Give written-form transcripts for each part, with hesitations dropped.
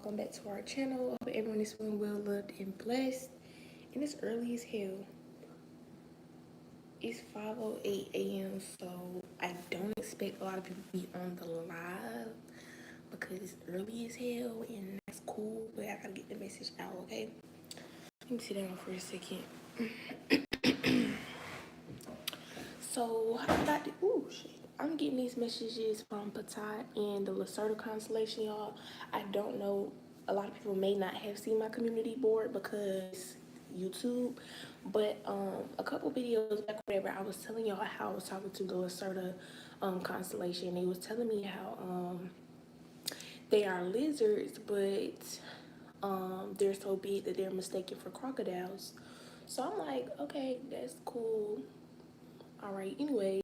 welcome back to our channel. I hope everyone is doing well, loved, and blessed. And it's early as hell. It's 5:08 a.m. So I don't expect a lot of people to be on the live because it's early as hell and that's cool, but I gotta get the message out, okay? Let me sit down for a second. So I got the shit. I'm getting these messages from Patai and the Lacerda constellation, y'all. I don't know. A lot of people may not have seen my community board because YouTube, but a couple videos back, whatever, I was telling y'all how I was talking to the Lacerda constellation. They was telling me how they are lizards, but they're so big that they're mistaken for crocodiles. So I'm like, okay, that's cool. All right. Anyways,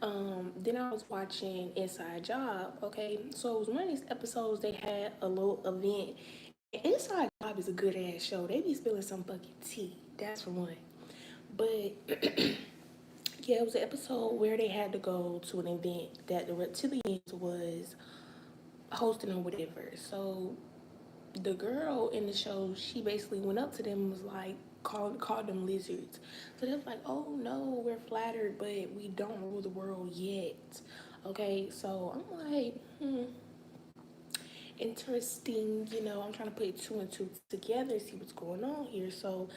then I was watching Inside Job. Okay, so it was one of these episodes. They had a little event. And Inside Job is a good ass show. They be spilling some fucking tea. That's for one. But yeah, it was an episode where they had to go to an event that the reptilians was hosting or whatever. So the girl in the show, she basically went up to them and was like, called them lizards. So they was like, oh no, we're flattered, but we don't rule the world yet. Okay, so I'm like, interesting. I'm trying to put two and two together, see what's going on here. So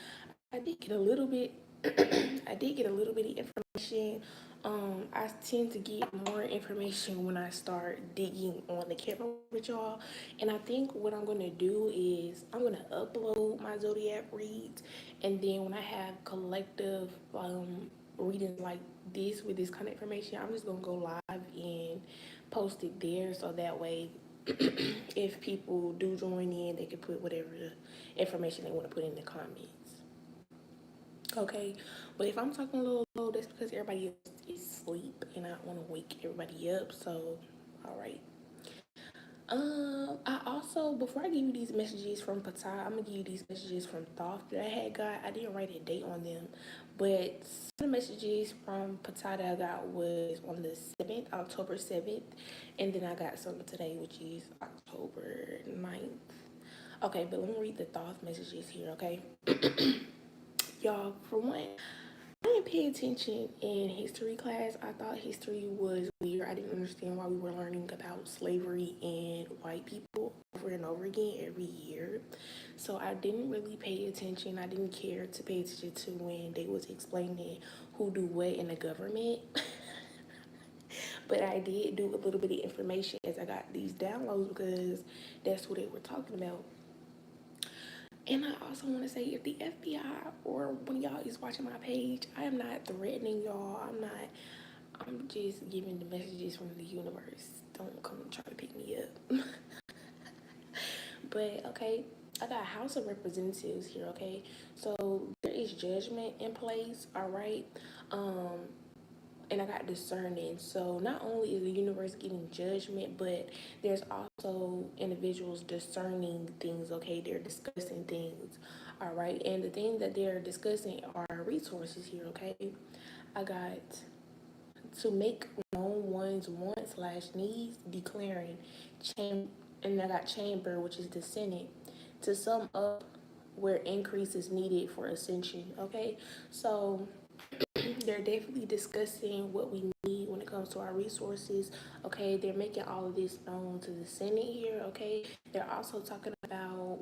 I did get a little bit. I did get a little bit of information. I tend to get more information when I start digging on the camera with y'all. And I think what I'm gonna do is I'm gonna upload my zodiac reads, and then when I have collective readings like this with this kind of information, I'm just gonna go live and post it there, so that way if people do join in, they can put whatever information they want to put in the comments. Okay, but if I'm talking a little low, that's because everybody else is asleep and I want to wake everybody up. So, all right. I also, before I give you these messages from Patai, I'm gonna give you these messages from Thoth that I had got. I didn't write a date on them, but some of the messages from Patai that I got was on the 7th, October 7th, and then I got some today, which is October 9th. Okay, but let me read the Thoth messages here, okay? Y'all, for one, I didn't pay attention in history class. I thought history was weird. I didn't understand why we were learning about slavery and white people over and over again every year. So I didn't really pay attention. I didn't care to pay attention to when they was explaining who do what in the government. But I did do a little bit of information as I got these downloads because that's what they were talking about. And I also want to say, if the FBI or one of y'all is watching my page, I am not threatening y'all. I'm just giving the messages from the universe. Don't come try to pick me up. But, okay, I got House of Representatives here, okay? So there is judgment in place, all right? And I got discerning. So not only is the universe giving judgment, but there's also individuals discerning things, okay? They're discussing things, all right? And the things that they're discussing are resources here, okay? I got to make known one's wants slash needs, declaring, and I got chamber, which is the Senate, to sum up where increase is needed for ascension, okay? So they're definitely discussing what we need when it comes to our resources. Okay, they're making all of this known to the Senate here. Okay, they're also talking about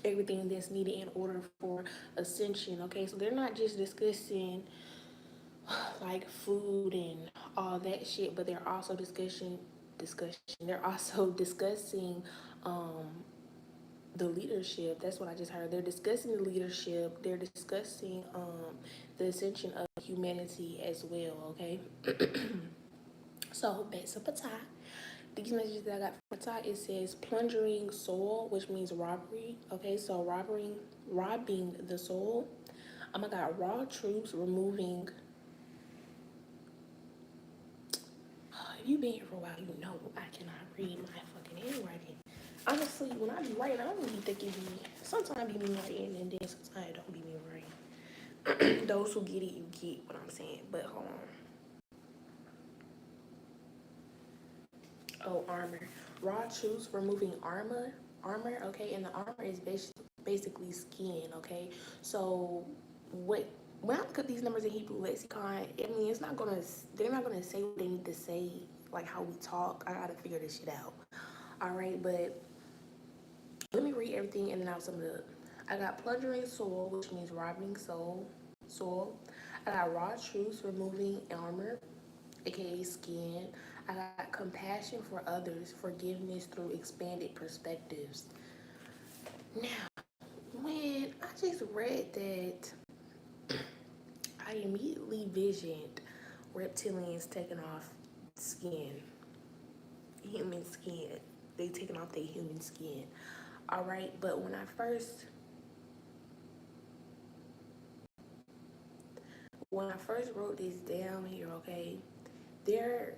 everything that's needed in order for ascension. Okay, so they're not just discussing like food and all that shit, but they're also discussion. They're also discussing the leadership. That's what I just heard. They're discussing the leadership. They're discussing the ascension of humanity as well. Okay. So back to Patai. These messages that I got from Patai, it says plundering soul, which means robbery. Okay, so robbing the soul. I got raw troops removing. If you've been here for a while, you know I cannot read my fucking handwriting. Honestly, when I be writing, I don't really think it be. Sometimes be me writing, and then sometimes it don't be me writing. Those who get it, you get what I'm saying. But hold on. Oh, armor. raw truths removing armor, okay, and the armor is basically skin, okay. So what when I look at these numbers in Hebrew lexicon, I mean it's not gonna they're not gonna say what they need to say, like how we talk. I gotta figure this shit out. All right, but let me read everything and then I'll sum it up. I got plundering soil, which means robbing soil. I got raw truths, removing armor, aka skin. I got compassion for others, forgiveness through expanded perspectives. Now, when I just read that, I immediately visioned reptilians taking off skin, human skin. They taking off their human skin. All right, but when I first wrote this down here, okay, there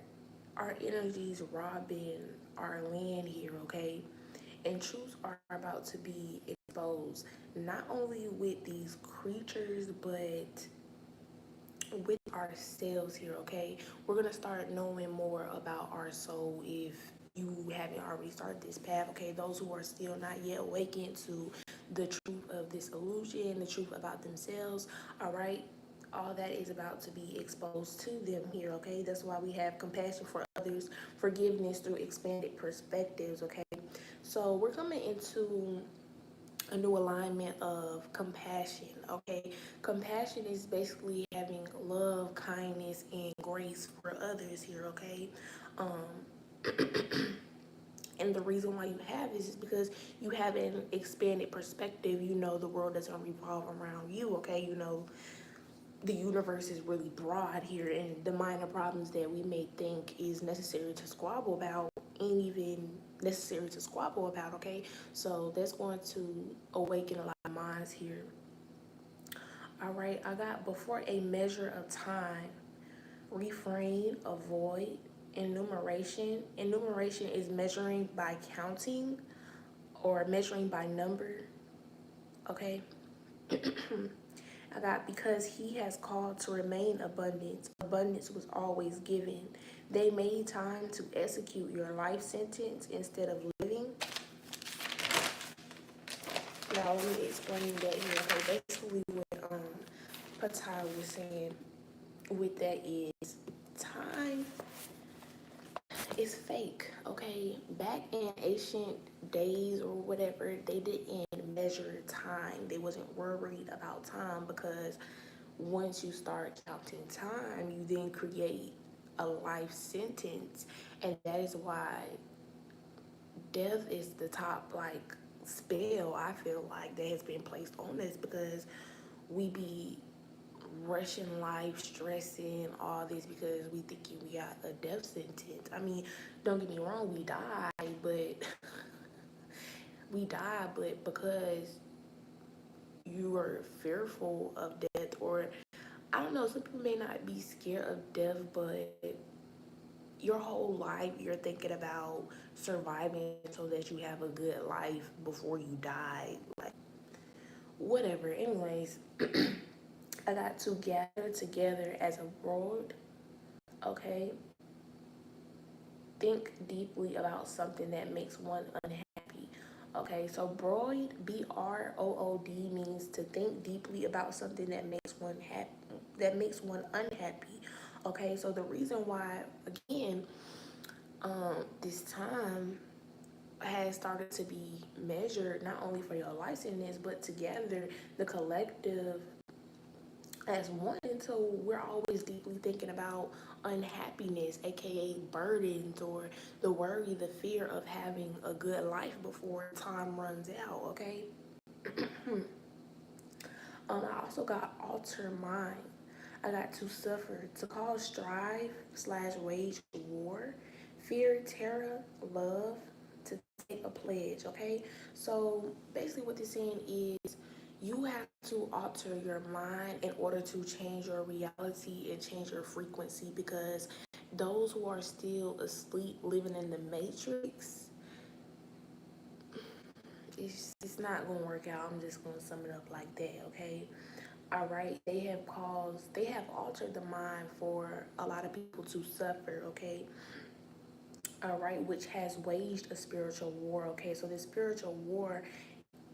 are energies robbing our land here, okay, and truths are about to be exposed, not only with these creatures, but with ourselves here, okay? We're gonna start knowing more about our soul if you haven't already started this path, okay? Those who are still not yet awakened to the truth of this illusion, the truth about themselves, all right? All that is about to be exposed to them here, okay? That's why we have compassion for others, forgiveness through expanded perspectives, okay? So we're coming into a new alignment of compassion, okay? Compassion is basically having love, kindness, and grace for others here, okay? And the reason why you have this is because you have an expanded perspective. You know the world doesn't revolve around you, okay? You know the universe is really broad here, and the minor problems that we may think is necessary to squabble about ain't even necessary to squabble about, okay? So that's going to awaken a lot of minds here. All right, I got before a measure of time, refrain, avoid, enumeration. Enumeration is measuring by counting or measuring by number, okay? I got because he has called to remain abundance. Abundance was always given. They made time to execute your life sentence instead of living. Now let me explain that here. Okay, basically what Patai was saying with that is time is fake. Okay, back in ancient days or whatever, they didn't measure time. They wasn't worried about time because once you start counting time, you then create a life sentence, and that is why death is the top like spell I feel like that has been placed on us because we be rushing life, stressing all this because we thinking we got a death sentence. I mean, don't get me wrong, but we die, but because you are fearful of death, or I don't know, some people may not be scared of death, but your whole life you're thinking about surviving so that you have a good life before you die. Like, whatever. Anyways, I got to gather together as a world, okay? Think deeply about something that makes one unhappy. Okay, so brood, BROOD means to think deeply about something that makes one happy, that makes one unhappy. Okay, so the reason why, again, this time has started to be measured not only for your license but together the collective as one, so we're always deeply thinking about unhappiness, aka burdens, or the worry, the fear of having a good life before time runs out, okay? I also got alter mind. I got to suffer, to cause strife slash wage war, fear, terror, love, to take a pledge, okay? So basically what this saying is you have to alter your mind in order to change your reality and change your frequency because those who are still asleep living in the matrix, it's not gonna work out. I'm just gonna sum it up like that, okay? All right, they have altered the mind for a lot of people to suffer, okay? all right, which has waged a spiritual war. Okay, so this spiritual war,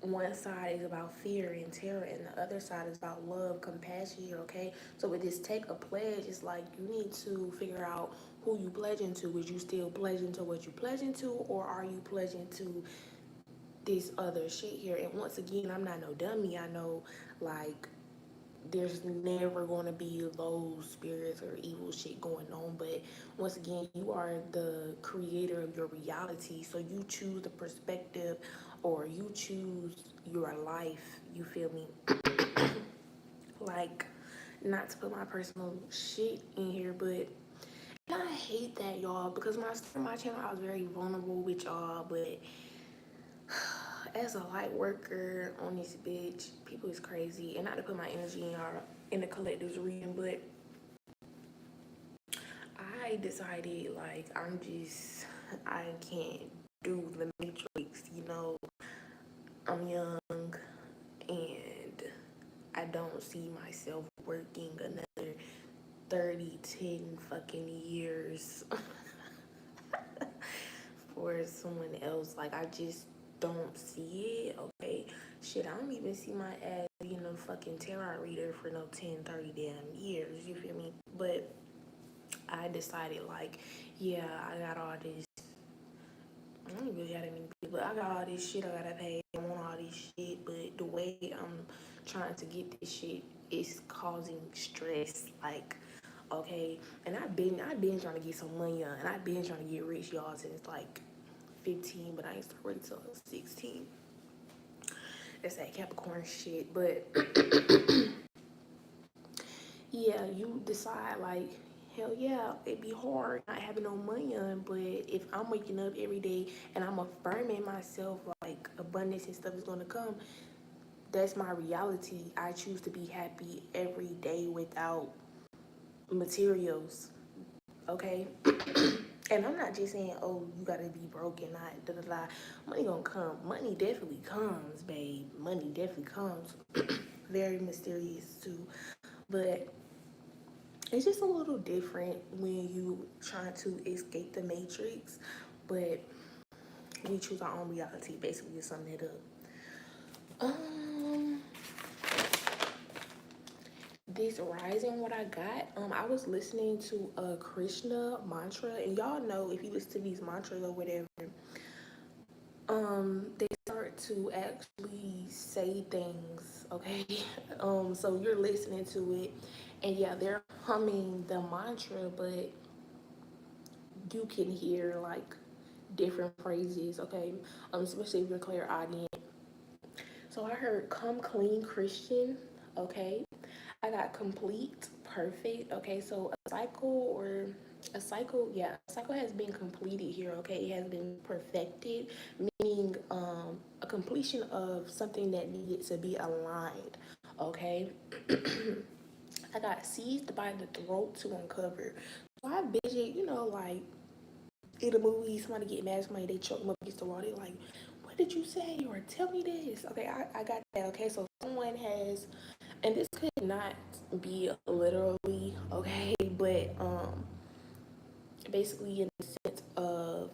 one side is about fear and terror, and the other side is about love, compassion here. Okay, so with this take a pledge, it's like you need to figure out who you pledging to. Is you still pledging to what you pledging to, or are you pledging to this other shit here? And once again, I'm not no dummy. I know, like, there's never going to be low spirits or evil shit going on, but once again, you are the creator of your reality, so you choose the perspective, or you choose your life, you feel me? Like, not to put my personal shit in here, but I hate that, y'all, because when I started my channel, I was very vulnerable with y'all, but as a light worker on this bitch, people is crazy, and not to put my energy in the collective's reading, but I decided, like, I can't do the matrix, you know. I'm young and I don't see myself working another 30, 10 fucking years for someone else. Like, I just don't see it, okay? Shit, I don't even see my ass being a fucking tarot reader for no 10, 30 damn years, you feel me? But I decided, like, yeah, I got all this. I don't really got any people. I got all this shit I gotta pay. I want all this shit, but the way I'm trying to get this shit is causing stress. Like, okay, and I've been trying to get some money on, and I've been trying to get rich, y'all, since like 15, but I ain't started working till 16. That's that Capricorn shit, but yeah, you decide like, hell yeah, it'd be hard not having no money on, but if I'm waking up every day and I'm affirming myself like abundance and stuff is gonna come, that's my reality. I choose to be happy every day without materials, okay? And I'm not just saying, oh, you gotta be broke and not da da da. Money gonna come. Money definitely comes, babe. Money definitely comes. Very mysterious too, but it's just a little different when you trying to escape the matrix, but we choose our own reality, basically, to sum it up. This rising, what I got, I was listening to a Krishna mantra, and y'all know if you listen to these mantras or whatever, they start to actually say things, okay? So you're listening to it, and yeah, they're humming the mantra, but you can hear like different phrases, okay? Especially if you're clairaudient. So I heard "come clean Christian," okay? I got complete, perfect, okay? So a cycle has been completed here, okay? It has been perfected, meaning a completion of something that needed to be aligned, okay? I got seized by the throat to uncover. So I vision, like in a movie, somebody get mad at somebody, they choke them up against the wall. They like, what did you say? Or tell me this. Okay, I got that. Okay, so someone has, and this could not be literally, okay, but basically in the sense of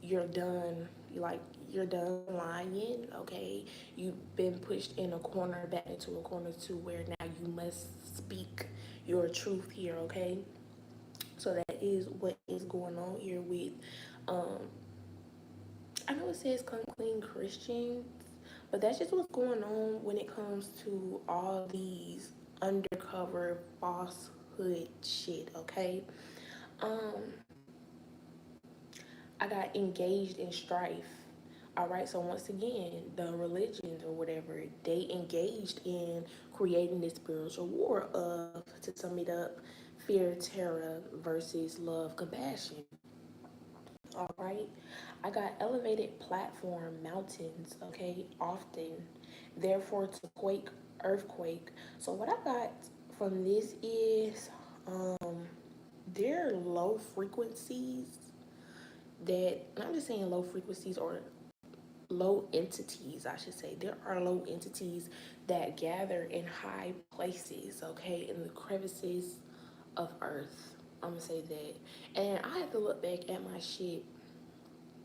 you're done, like you're done lying, okay? You've been pushed in a corner, back into a corner to where now you must speak your truth here, okay? So that is what is going on here with um I know it says come clean Christians, but that's just what's going on when it comes to all these undercover falsehood shit, okay? Um, I got engaged in strife. All right, so once again, the religions or whatever, they engaged in creating this spiritual war of, to sum it up, fear, terror versus love, compassion. All right, I got elevated platform, mountains, okay, often, therefore to quake, earthquake. So what I got from this is there are low frequencies that, I'm just saying low frequencies or low entities, I should say. There are low entities that gather in high places, okay, in the crevices of earth. I'm gonna say that. And I have to look back at my shit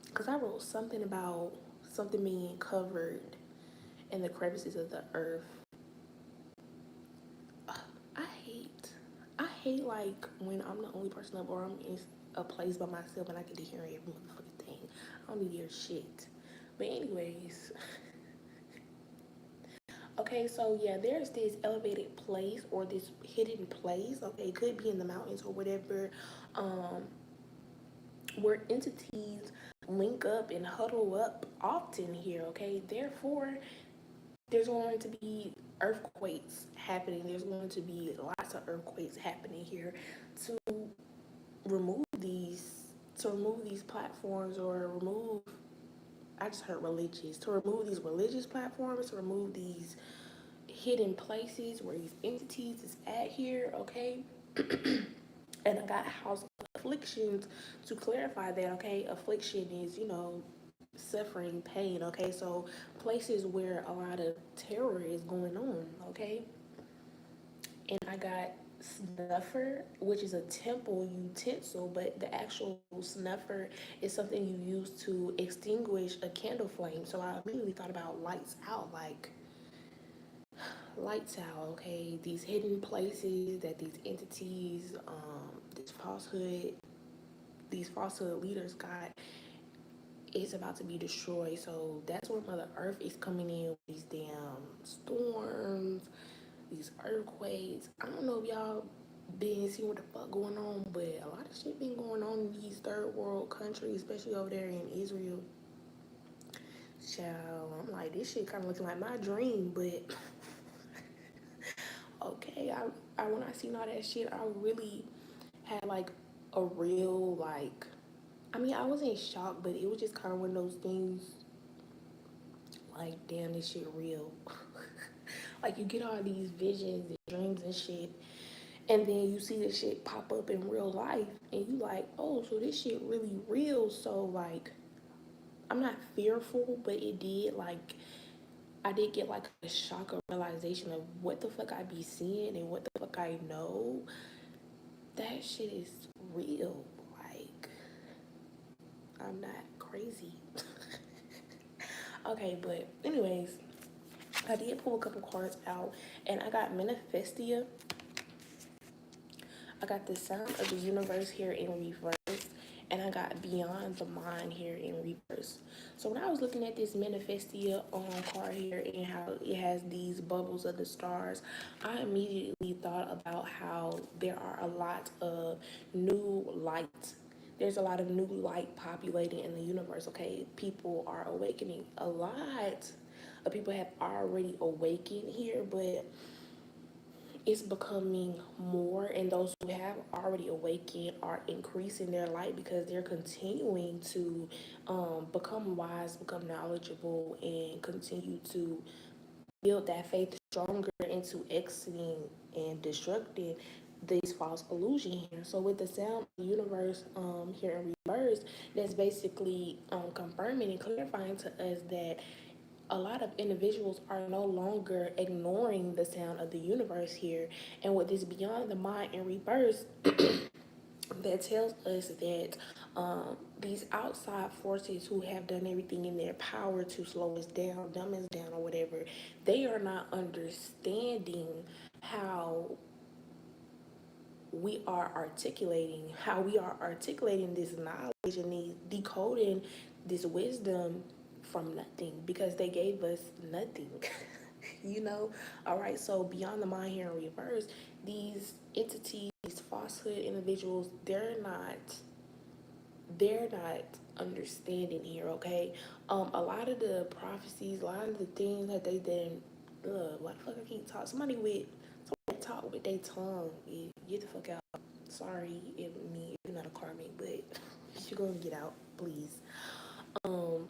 because I wrote something about something being covered in the crevices of the earth. I hate, I hate like when I'm the only person up or I'm in a place by myself and I get to hear every motherfucking thing. I don't need to hear shit. But anyways, okay, so yeah, there's this elevated place or this hidden place. Okay, it could be in the mountains or whatever, um, where entities link up and huddle up often here. Okay, therefore, there's going to be earthquakes happening. There's going to be lots of earthquakes happening here to remove these to remove these platforms or remove I just heard religious to remove these religious platforms, to remove these hidden places where these entities is at here, okay? And I got house afflictions to clarify that, okay? Affliction is, suffering, pain, okay? So places where a lot of terror is going on, okay? And I got snuffer, which is a temple utensil, but the actual snuffer is something you use to extinguish a candle flame. So I immediately thought about lights out, like lights out, okay? These hidden places that these entities, these falsehood leaders got is about to be destroyed. So that's where Mother Earth is coming in with these damn storms, these earthquakes. I don't know if y'all been seeing what the fuck going on, but a lot of shit been going on in these third world countries, especially over there in Israel. Child, I'm like, this shit kind of looking like my dream, but okay. I when I seen all that shit, I really had like a real like. I mean, I wasn't shocked, but it was just kind of one of those things. Like, damn, this shit real. Like, you get all these visions and dreams and shit, and then you see this shit pop up in real life, and you like, oh, so this shit really real. So like, I'm not fearful, but it did like I did get like a shock of realization of what the fuck I be seeing and what the fuck I know. That shit is real. Like, I'm not crazy. Okay, but anyways, I did pull a couple cards out, and I got Manifestia. I got the Sound of the Universe here in reverse, and I got Beyond the Mind here in reverse. So when I was looking at this Manifestia card here and how it has these bubbles of the stars, I immediately thought about how there are a lot of new light. There's a lot of new light populating in the universe. Okay, people are awakening. A lot of people have already awakened here, but it's becoming more, and those who have already awakened are increasing their light because they're continuing to become wise, become knowledgeable, and continue to build that faith stronger into exiting and destructing this false illusion here. So with the sound of the universe here in reverse, that's basically confirming and clarifying to us that a lot of individuals are no longer ignoring the sound of the universe here. And with this beyond the mind in reverse, that tells us that these outside forces who have done everything in their power to slow us down, dumb us down, or whatever, they are not understanding how we are articulating this knowledge and decoding this wisdom from nothing because they gave us nothing. you know all right, so beyond the mind here in reverse, these entities, these falsehood individuals, they're not understanding here, okay? A lot of the prophecies, a lot of the things that they did, why the fuck I can't talk? Somebody talk with their tongue. Yeah, get the fuck out. Sorry, if you're not a karmic, but you're gonna get out, please. Um,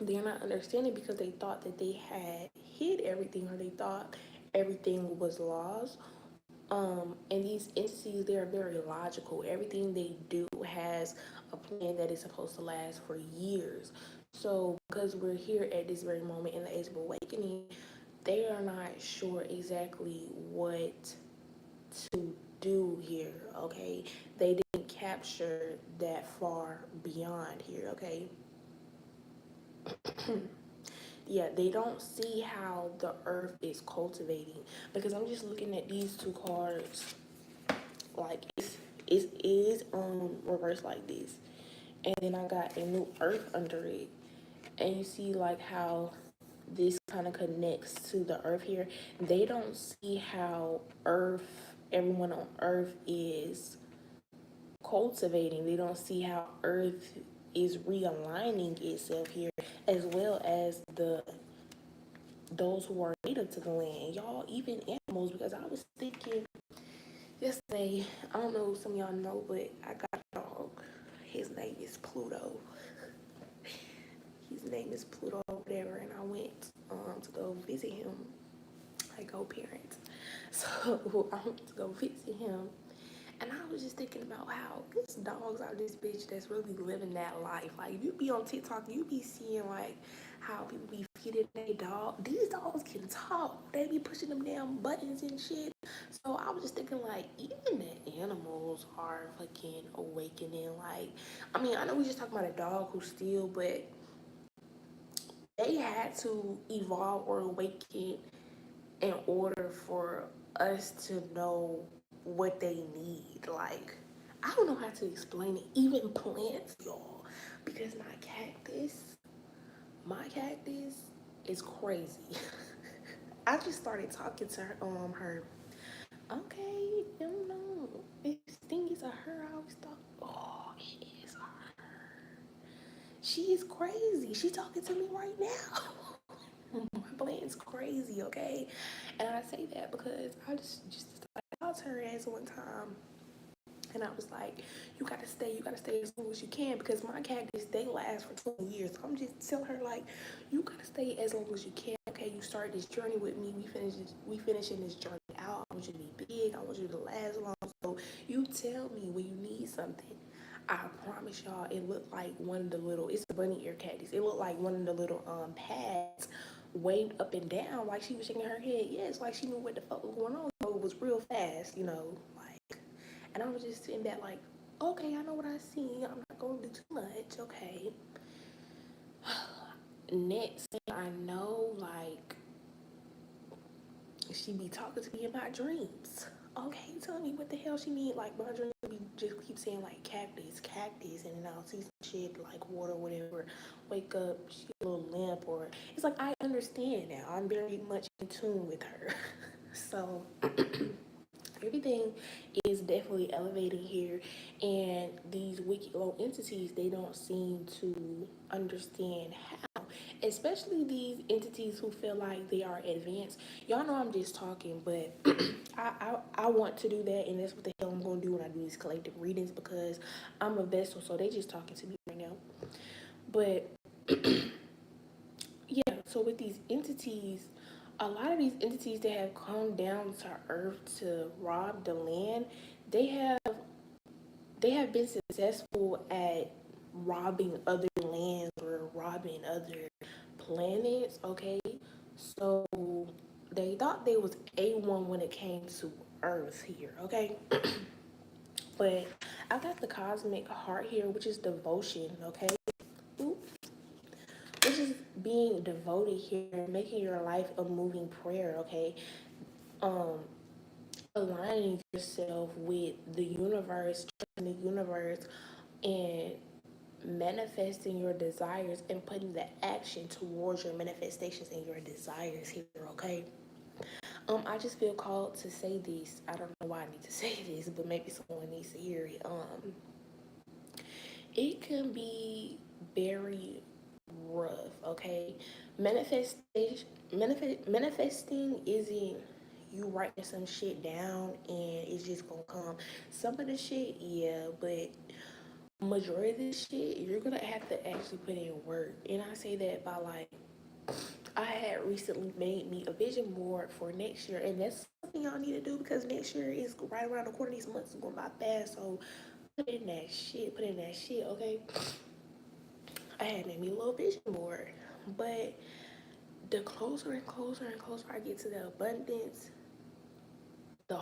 they're not understanding because they thought that they had hid everything, or they thought everything was lost. And these entities, they are very logical. Everything they do has a plan that is supposed to last for years. So because we're here at this very moment in the age of awakening, they are not sure exactly what to do here, okay? They didn't capture that far beyond here, okay? Yeah, they don't see how the earth is cultivating, because I'm just looking at these two cards. Like it is reversed like this, and then I got a new earth under it, and you see like how this kind of connects to the earth here. They don't see how earth, everyone on earth is cultivating. They don't see how earth is realigning itself here, as well as the those who are native to the land, y'all, even animals. Because I was thinking yesterday, I don't know if some of y'all know, but I got a dog. His name is Pluto. His name is Pluto, whatever, and I went to go visit him. I go parent. So I went to go visit him, and I was just thinking about how these dogs are this bitch that's really living that life. Like, if you be on TikTok, you be seeing like how people be feeding their dog. These dogs can talk. They be pushing them damn buttons and shit. So I was just thinking like, even the animals are fucking awakening. Like, I mean, I know we just talking about a dog who's still, but they had to evolve or awaken in order for us to know what they need. Like, I don't know how to explain it. Even plants, y'all, because my cactus is crazy. I just started talking to her. Okay, no, no, this thing is a her. I always thought, oh, it is a her. She is crazy. She talking to me right now. My plan's crazy, okay? And I say that because I just like, talked to her ass one time, and I was like, you gotta stay as long as you can, because my cactus, they last for 20 years. So I'm just telling her like, you gotta stay as long as you can. Okay, you start this journey with me. We finishing this journey out. I want you to be big. I want you to last long. So you tell me when you need something. I promise y'all, it looked like one of the little, it's a bunny ear cactus. It looked like one of the little pads waved up and down like she was shaking her head. Yeah, it's like she knew what the fuck was going on. So it was real fast, like, and I was just sitting back like, okay, I know what I see. I'm not gonna do too much, okay. Next thing I know, like, she be talking to me about dreams. Okay, tell me what the hell she mean. Like, my dreams be just keep saying like cactus, cactus, and then I'll see some shit like water, whatever. Wake up, she a little limp, or it's like I understand now. I'm very much in tune with her. So everything is definitely elevating here, and these wicked low entities, they don't seem to understand how, especially these entities who feel like they are advanced. Y'all know I'm just talking, but I want to do that, and that's what the hell I'm going to do when I do these collective readings, because I'm a vessel, so they just talking to me right now. But yeah, so with these entities, a lot of these entities that have come down to earth to rob the land, they have they have been successful at robbing other lands or robbing other planets, okay? So they thought they was A1 when it came to earth here, okay? But I got the cosmic heart here, which is devotion, okay? Ooh, which is being devoted here, making your life a moving prayer, okay? Um, Aligning yourself with the universe, trusting the universe, and manifesting your desires and putting the action towards your manifestations and your desires here, okay? I just feel called to say this. I don't know why I need to say this, but maybe someone needs to hear it. It can be very rough, okay? Manifesting isn't you writing some shit down and it's just gonna come. Some of the shit, yeah, but majority of this shit, you're gonna have to actually put in work. And I say that by like, I had recently made me a vision board for next year, and that's something y'all need to do, because next year is right around the corner. These months is going by fast, so put in that shit, okay? I had made me a little vision board, but the closer and closer and closer I get to the abundance, the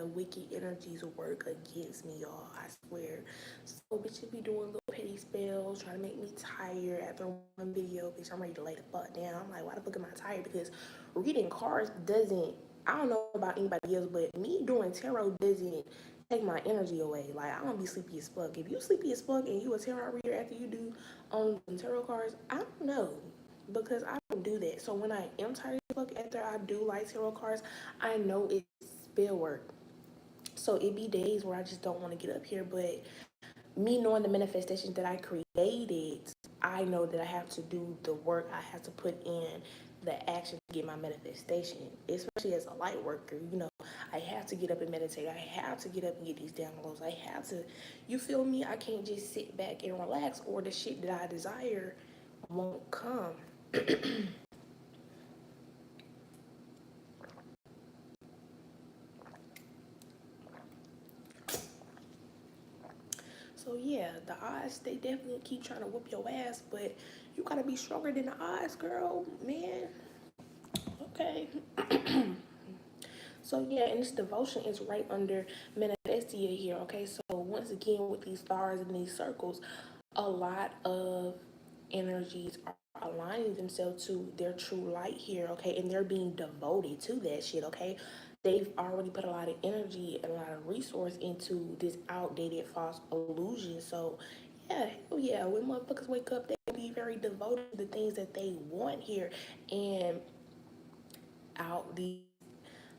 wicked energies work against me, y'all. I swear. So we should be doing little petty spells, trying to make me tired after one video, bitch. I'm ready to lay the fuck down. I'm like, why the fuck am I tired? Because reading cards doesn't, I don't know about anybody else, but me doing tarot doesn't take my energy away. Like, I don't be sleepy as fuck. If you sleepy as fuck and you a tarot reader after you do tarot cards, I don't know. Because I don't do that. So when I am tired as fuck after I do like tarot cards, I know it's spell work. So it be days where I just don't want to get up here, but me knowing the manifestations that I created, I know that I have to do the work. I have to put in the action to get my manifestation. Especially as a light worker, I have to get up and meditate. I have to get up and get these downloads. I have to, you feel me? I can't just sit back and relax, or the shit that I desire won't come. So yeah, the odds, they definitely keep trying to whoop your ass, but you gotta be stronger than the odds, girl, man. Okay. So yeah, and this devotion is right under manifestia here. Okay, so once again with these stars and these circles, a lot of energies are aligning themselves to their true light here. Okay, and they're being devoted to that shit. Okay, they've already put a lot of energy and a lot of resource into this outdated false illusion. So yeah, hell yeah, when motherfuckers wake up, they be very devoted to the things that they want here, and out these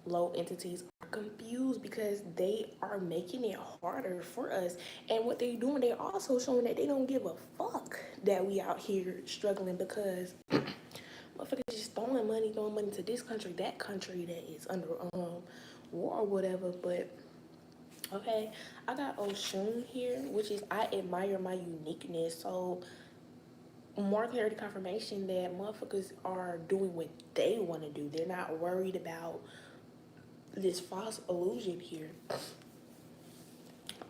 low entities are confused because they are making it harder for us. And what they're doing, they're also showing that they don't give a fuck that we out here struggling, because motherfuckers just throwing money to this country, that country that is under war or whatever. But okay, I got Oshun here, which is I admire my uniqueness. So more clarity, confirmation that motherfuckers are doing what they want to do. They're not worried about this false illusion here.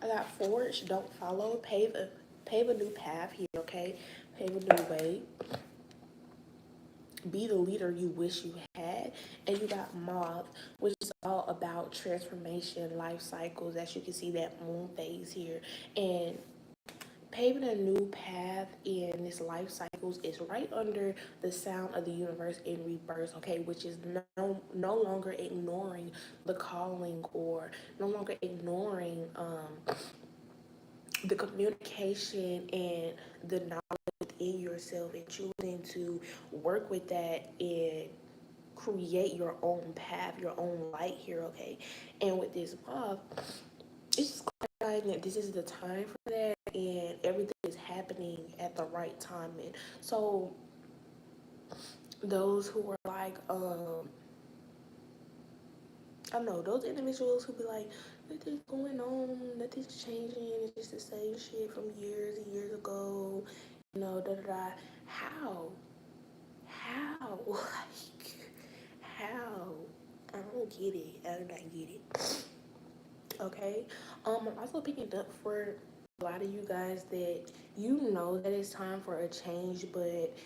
I got forge, don't follow, pave a new path here, okay? Pave a new way. Be the leader you wish you had. And you got moth, which is all about transformation, life cycles. As you can see, that moon phase here. And paving a new path in this life cycles is right under the sound of the universe in rebirth, okay, which is no longer ignoring the calling, or no longer ignoring the communication and the knowledge within yourself, and choosing to work with that and create your own path, your own light here, okay. And with this month, it's just clarifying that this is the time for that, and everything is happening at the right time. And so those who are like, I don't know, those individuals who be like, nothing's going on, nothing's changing, it's just the same shit from years and years ago, da da da. How? How? Like, how? I don't get it. I do not get it. Okay. I'm also picking up for a lot of you guys that you know that it's time for a change, but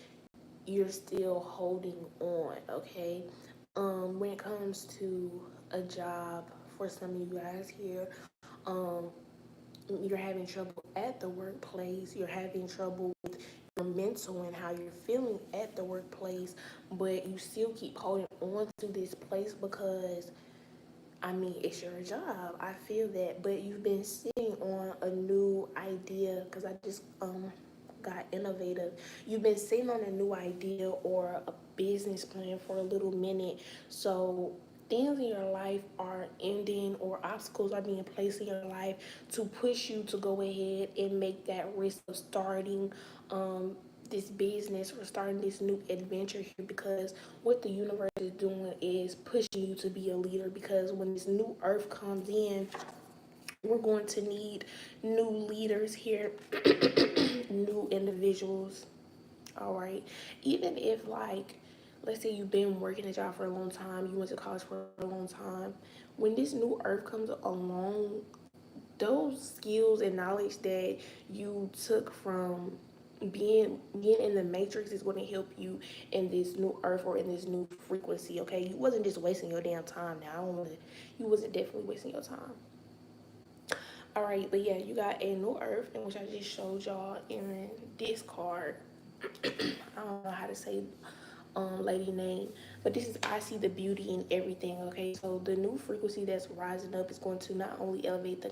you're still holding on. Okay. When it comes to a job, for some of you guys here, um, you're having trouble at the workplace. You're having trouble with your mental and how you're feeling at the workplace, but you still keep holding on to this place because, I mean, it's your job. I feel that, but you've been sitting on a new idea, because I just got innovative. You've been sitting on a new idea or a business plan for a little minute. So things in your life are ending, or obstacles are being placed in your life to push you to go ahead and make that risk of starting this business or starting this new adventure here, because what the universe is doing is pushing you to be a leader, because when this new earth comes in, we're going to need new leaders here, new individuals. All right. Even if, like, let's say you've been working a job for a long time, you went to college for a long time, when this new earth comes along, those skills and knowledge that you took from being in the matrix is going to help you in this new earth or in this new frequency. Okay, you wasn't just wasting your damn time. Now I don't want to, you wasn't definitely wasting your time. All right, but yeah, you got a new earth, in which I just showed y'all in this card. I don't know how to say lady name, but this is I see the beauty in everything. Okay, so the new frequency that's rising up is going to not only elevate the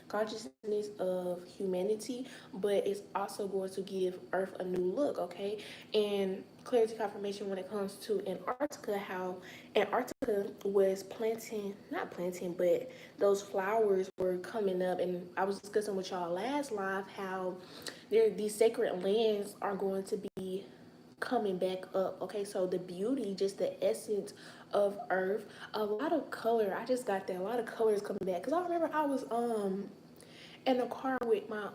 consciousness of humanity, but it's also going to give Earth a new look. Okay, and clarity confirmation when it comes to Antarctica, how Antarctica was planting, not planting, but those flowers were coming up, and I was discussing with y'all last live how these sacred lands are going to be coming back up. Okay, so the beauty, just the essence of earth, a lot of color. I just got that, a lot of colors coming back, because I remember I was in the car with my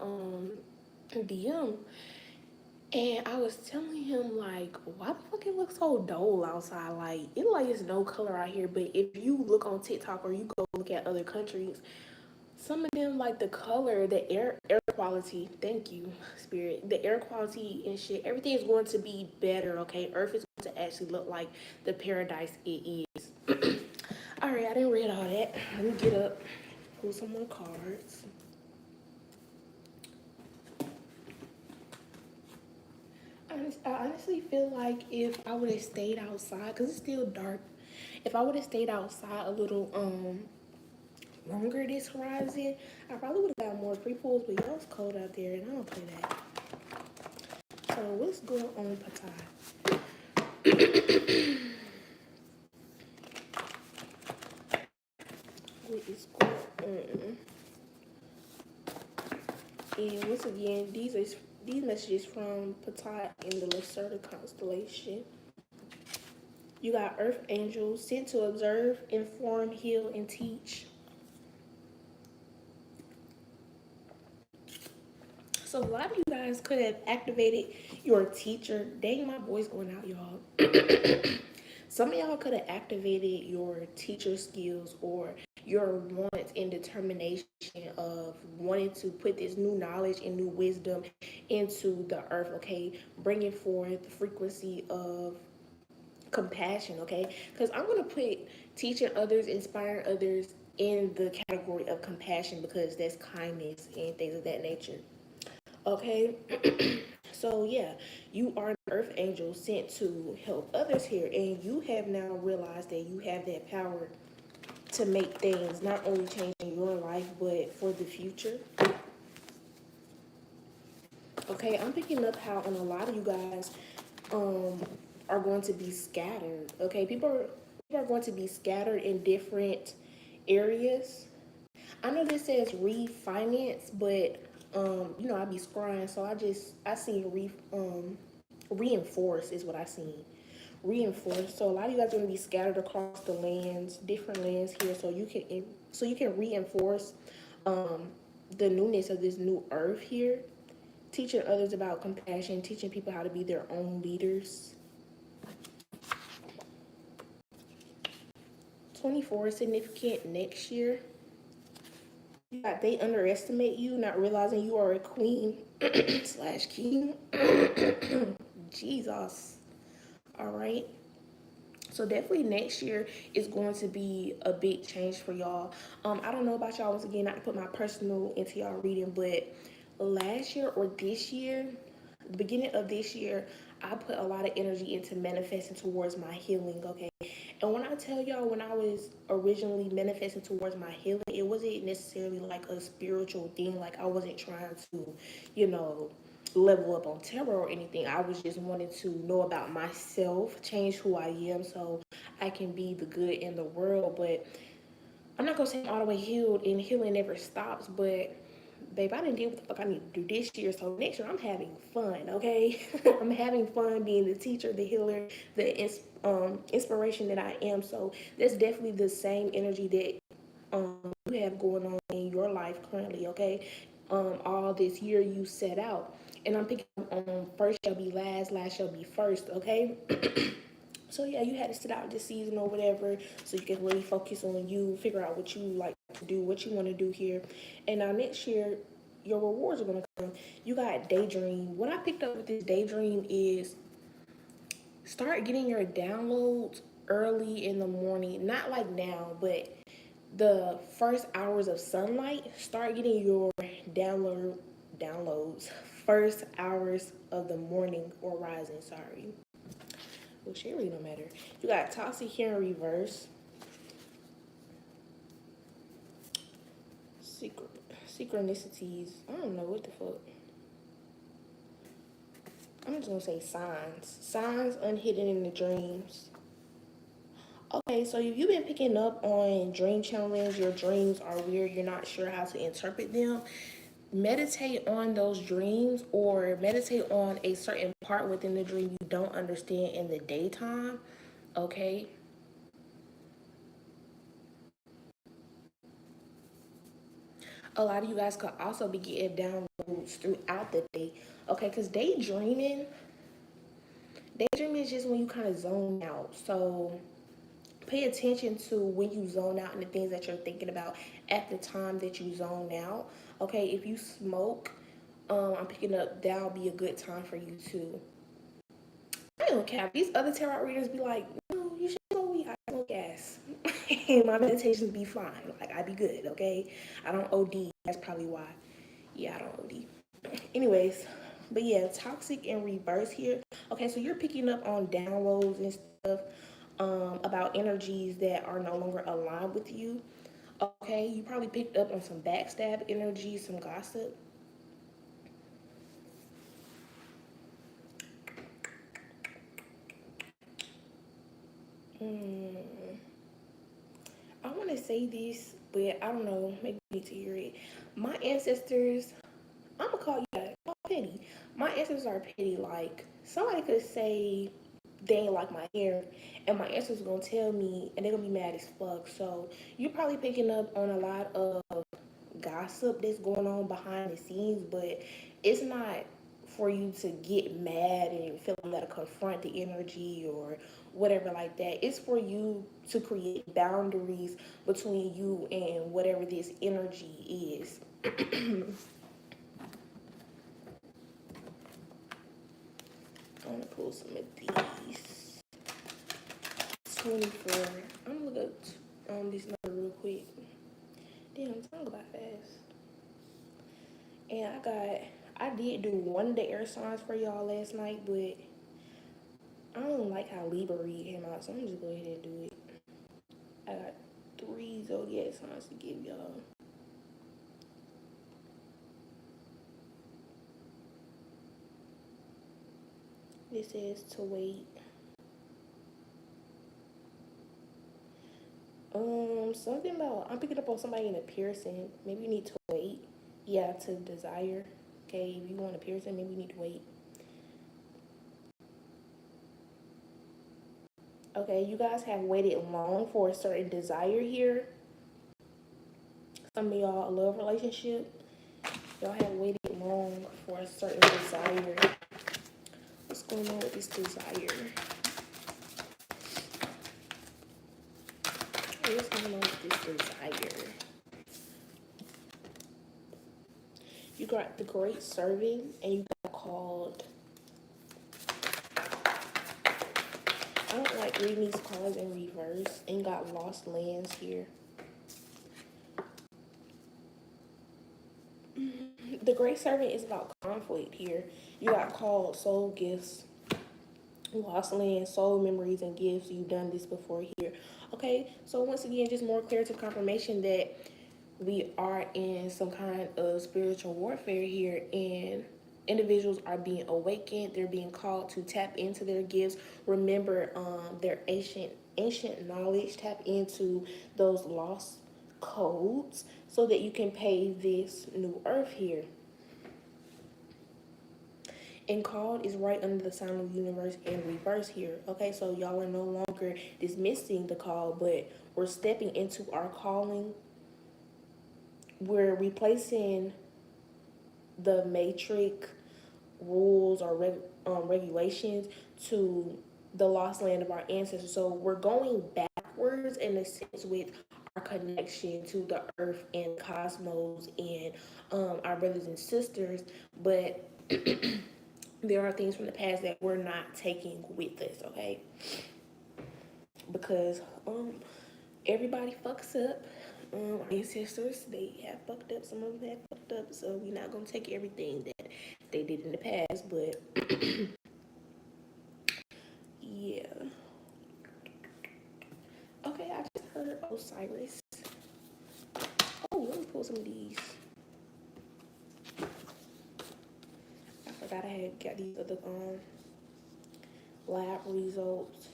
DM, and I was telling him like, why the fuck it looks so dull outside? Like it like it's no color out here. But if you look on TikTok or you go look at other countries, some of them like the color, the air quality. Thank you, spirit. The air quality and shit. Everything is going to be better. Okay, Earth is going to actually look like the paradise it is. All right, I didn't read all that. Let me get up, pull some more cards. I honestly feel like if I would have stayed outside, cause it's still dark. If I would have stayed outside a little longer this horizon, I probably would have got more free pools. But y'all, it's cold out there, and I don't play that. So what's going on, Patai? What is going on? And once again, these messages from Patai in the Lacerda constellation. You got Earth Angels sent to observe, inform, heal, and teach. So a lot of you guys could have activated your teacher. Dang, my voice going out, y'all. Some of y'all could have activated your teacher skills or your want and determination of wanting to put this new knowledge and new wisdom into the earth, okay? Bringing forth the frequency of compassion, okay? Because I'm going to put teaching others, inspiring others in the category of compassion because that's kindness and things of that nature. Okay, so yeah, you are an earth angel sent to help others here, and you have now realized that you have that power to make things not only change in your life but for the future. Okay, I'm picking up how on a lot of you guys um are going to be scattered. Okay, people are going to be scattered in different areas. I know this says refinance, but I be scrying, so I see reinforce is what I see. Reinforce. So a lot of you guys are gonna be scattered across the lands, different lands here, so you can reinforce um the newness of this new earth here, teaching others about compassion, teaching people how to be their own leaders. 24 is significant next year. Yeah, they underestimate you, not realizing you are a queen slash king. Jesus. All right. So definitely next year is going to be a big change for y'all. I don't know about y'all, once again, not to put my personal into y'all reading, but last year or this year, the beginning of this year, I put a lot of energy into manifesting towards my healing, okay? And when I tell y'all, when I was originally manifesting towards my healing, it wasn't necessarily like a spiritual thing. Like I wasn't trying to, you know, level up on tarot or anything. I was just wanting to know about myself, change who I am so I can be the good in the world. But I'm not gonna say I'm all the way healed, and healing never stops, but babe, I didn't do what the fuck I need to do this year. So next year I'm having fun, okay? I'm having fun being the teacher, the healer, the inspiration that I am. So that's definitely the same energy that you have going on in your life currently, okay? All this year you set out. And I'm picking up on first shall be last, last shall be first, okay? So yeah, you had to sit out this season or whatever, so you can really focus on you, figure out what you like to do, what you want to do here, and now next year, your rewards are gonna come. You got daydream. What I picked up with this daydream is start getting your downloads early in the morning, not like now, but the first hours of sunlight, start getting your downloads first hours of the morning or rising. Sorry, well, shit really don't matter. You got toxic here in reverse. Secret synchronicities. I don't know what the fuck. I'm just gonna say signs. Signs unhidden in the dreams. Okay, so if you've been picking up on dream channelings, your dreams are weird, you're not sure how to interpret them, meditate on those dreams or meditate on a certain part within the dream you don't understand in the daytime. Okay. A lot of you guys could also be getting downloads throughout the day. Okay, because daydreaming is just when you kind of zone out. So pay attention to when you zone out and the things that you're thinking about at the time that you zone out. Okay, if you smoke, I'm picking up that'll be a good time for you to. I don't care. These other tarot readers be like, no, you should smoke weed. I smoke gas. My meditations be fine. Like I be good. Okay, I don't OD. That's probably why. Yeah, I don't OD. Anyways, but yeah, toxic in reverse here. Okay, so you're picking up on downloads and stuff about energies that are no longer aligned with you. Okay, you probably picked up on some backstab energy, some gossip. Hmm. I want to say this, but I don't know. Maybe you need to hear it. My ancestors, I'm gonna call you guys petty. My ancestors are petty. Like somebody could say they ain't like my hair, and my ancestors gonna tell me, and they're gonna be mad as fuck. So you're probably picking up on a lot of gossip that's going on behind the scenes, but it's not for you to get mad and feel like you gotta confront the energy or whatever like that. It's for you to create boundaries between you and whatever this energy is. I'm gonna pull some of these. 24. I'm gonna look up this number real quick. Damn, time go by fast. And I did do one of the air signs for y'all last night, but I don't like how Libra read came out, so I'm just go ahead and do it. I got 3 zodiac signs to give y'all. This says to wait. Something about I'm picking up on somebody in a piercing. Maybe you need to wait. Yeah, to desire. Okay, if you want a piercing, maybe you need to wait. Okay, you guys have waited long for a certain desire here. Some of y'all a love relationship. Y'all have waited long for a certain desire. What's going on with this desire? What's going on with this desire? You got the great servant and you got called. I don't like reading these cards in reverse and got lost lands here. The great servant is about conflict here. You got called soul gifts, lost land, soul memories, and gifts. You've done this before here. Okay, so once again, just more clarity confirmation that we are in some kind of spiritual warfare here, and individuals are being awakened. They're being called to tap into their gifts. Remember their ancient knowledge. Tap into those lost codes so that you can pay this new earth here. And called is right under the sign of the universe in reverse here. Okay, so y'all are no longer dismissing the call, but we're stepping into our calling. We're replacing the matrix rules or regulations to the lost land of our ancestors. So we're going backwards in a sense with our connection to the earth and cosmos and our brothers and sisters, but there are things from the past that we're not taking with us, okay? Because everybody fucks up. Our ancestors, they have fucked up. Some of them have fucked up. So we're not gonna take everything that they did in the past. But yeah. Okay, I just heard Osiris. Oh, let me pull some of these. I forgot I had got these other lab results.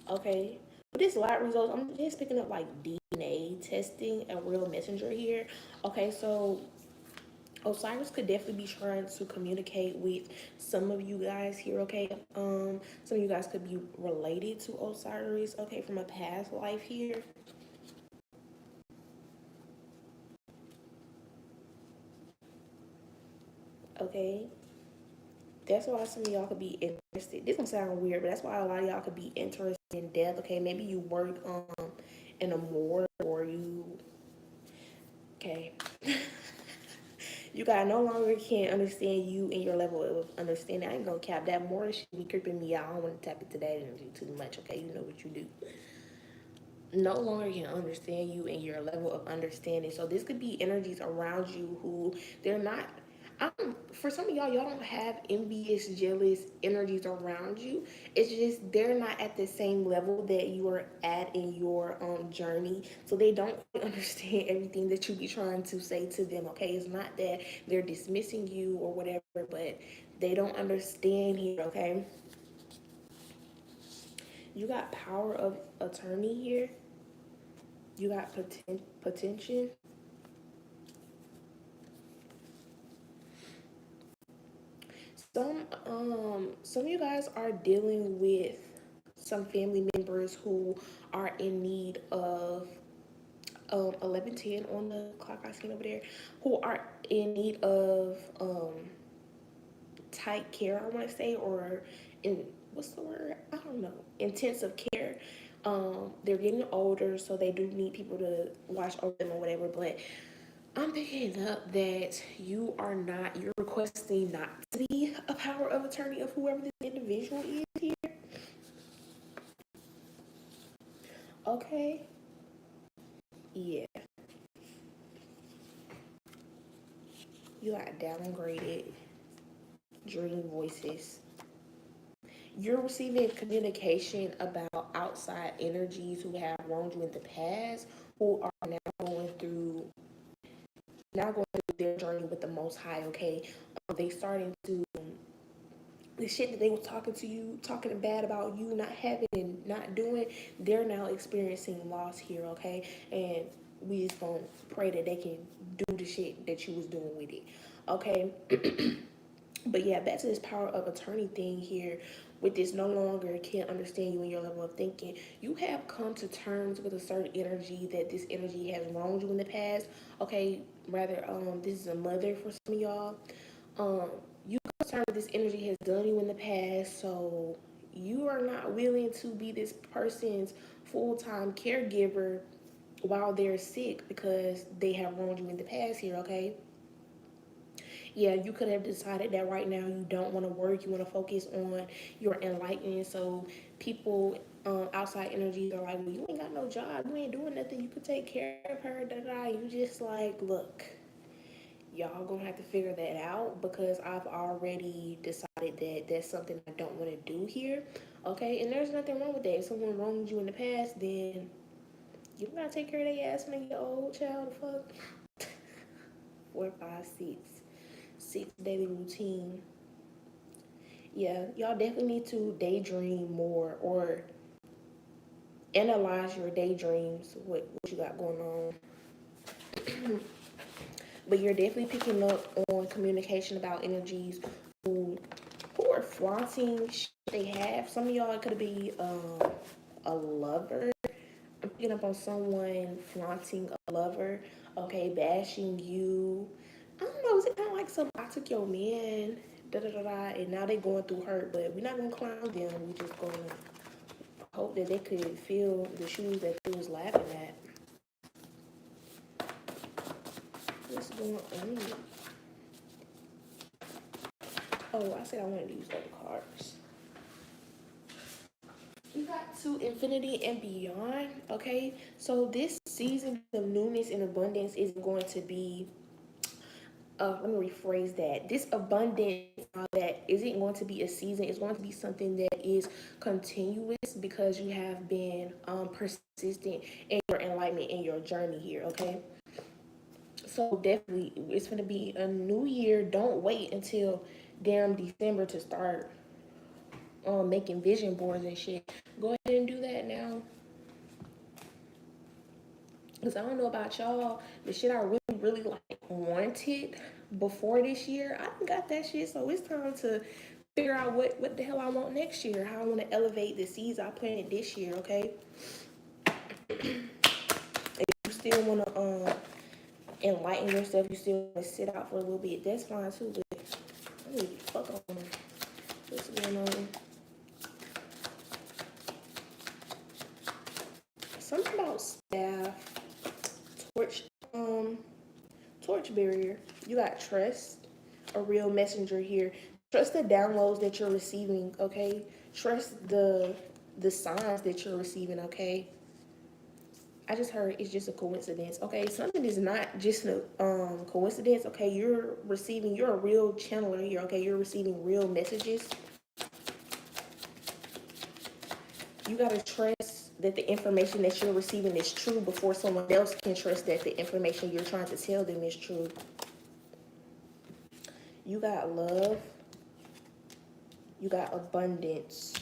Okay. With this lab results, I'm just picking up like DNA testing, a real messenger here. Okay, so Osiris could definitely be trying to communicate with some of you guys here, okay? Some of you guys could be related to Osiris, okay, from a past life here. Okay. That's why some of y'all could be interested. This gonna sound weird, but that's why a lot of y'all could be interested in death. Okay, maybe you work in a morgue or you okay. You guys no longer can't understand you and your level of understanding. I ain't gonna cap that more shit be creeping me out. I don't want to tap into that energy too much, okay? You know what you do. No longer can understand you and your level of understanding. So this could be energies around you who they're not. For some of y'all don't have envious, jealous energies around you. It's just they're not at the same level that you are at in your journey, so they don't understand everything that you be trying to say to them. Okay, it's not that they're dismissing you or whatever, but they don't understand here. Okay, you got power of attorney here. You got potential. Some of you guys are dealing with some family members who are in need of 11:10 on the clock I seen over there, who are in need of tight care, I want to say, or in what's the word? I don't know. Intensive care. They're getting older, so they do need people to watch over them or whatever. But I'm picking up that you're requesting not to be a power of attorney of whoever this individual is here. Okay. Yeah. You got downgraded dream voices. You're receiving communication about outside energies who have wronged you in the past, who are now going through their journey with the Most High. Okay, they starting to the shit that they were talking to you, talking bad about you not having and not doing. They're now experiencing loss here. Okay, and we just gonna pray that they can do the shit that you was doing with it. Okay. But yeah, back to this power of attorney thing here. With this, no longer can't understand you and your level of thinking. You have come to terms with a certain energy that this energy has wronged you in the past. Okay, rather, this is a mother for some of y'all. Um, you come to terms with this energy has done you in the past, so you are not willing to be this person's full-time caregiver while they're sick because they have wronged you in the past here. Okay, yeah, you could have decided that right now you don't want to work, you want to focus on your enlightenment. So people, outside energies are like, well, you ain't got no job, you ain't doing nothing, you could take care of her, da da. You just like, look, y'all gonna have to figure that out because I've already decided that that's something I don't want to do here. Okay, and there's nothing wrong with that. If someone wronged you in the past, then you gotta take care of their ass when they get old, child. The fuck. 4, 5, 6 daily routine. Yeah, y'all definitely need to daydream more or analyze your daydreams, what you got going on. But you're definitely picking up on communication about energies who who are flaunting shit they have. Some of y'all could be a lover. I'm picking up on someone flaunting a lover, okay, bashing you. I don't know, is it kind of like some I took your man, da da da da, and now they going through hurt, but we're not gonna clown them. We just gonna hope that they could feel the shoes that they was laughing at. What's going on? Oh, I said I wanted to use other cards. You got to infinity and beyond. Okay, so this season of newness and abundance isn't going to be, let me rephrase that. This abundance that isn't going to be a season. It's going to be something that is continuous because you have been persistent in your enlightenment in your journey here. Okay, so definitely, it's going to be a new year. Don't wait until damn December to start making vision boards and shit. Go ahead and do that now. Because I don't know about y'all, the shit I really, really like wanted before this year, I done got that shit. So it's time to figure out what the hell I want next year, how I want to elevate the seeds I planted this year, okay? If you still want to enlighten yourself, you still want to sit out for a little bit, that's fine too. But I need to fuck on what's going on. Something about staff, torch, um, torch barrier. You got trust, a real messenger here. Trust the downloads that you're receiving, okay? Trust the signs that you're receiving, okay? I just heard it's just a coincidence, okay? Something is not just a coincidence, okay? You're a real channeler here, okay? You're receiving real messages. You gotta trust that the information that you're receiving is true before someone else can trust that the information you're trying to tell them is true. You got love. You got abundance.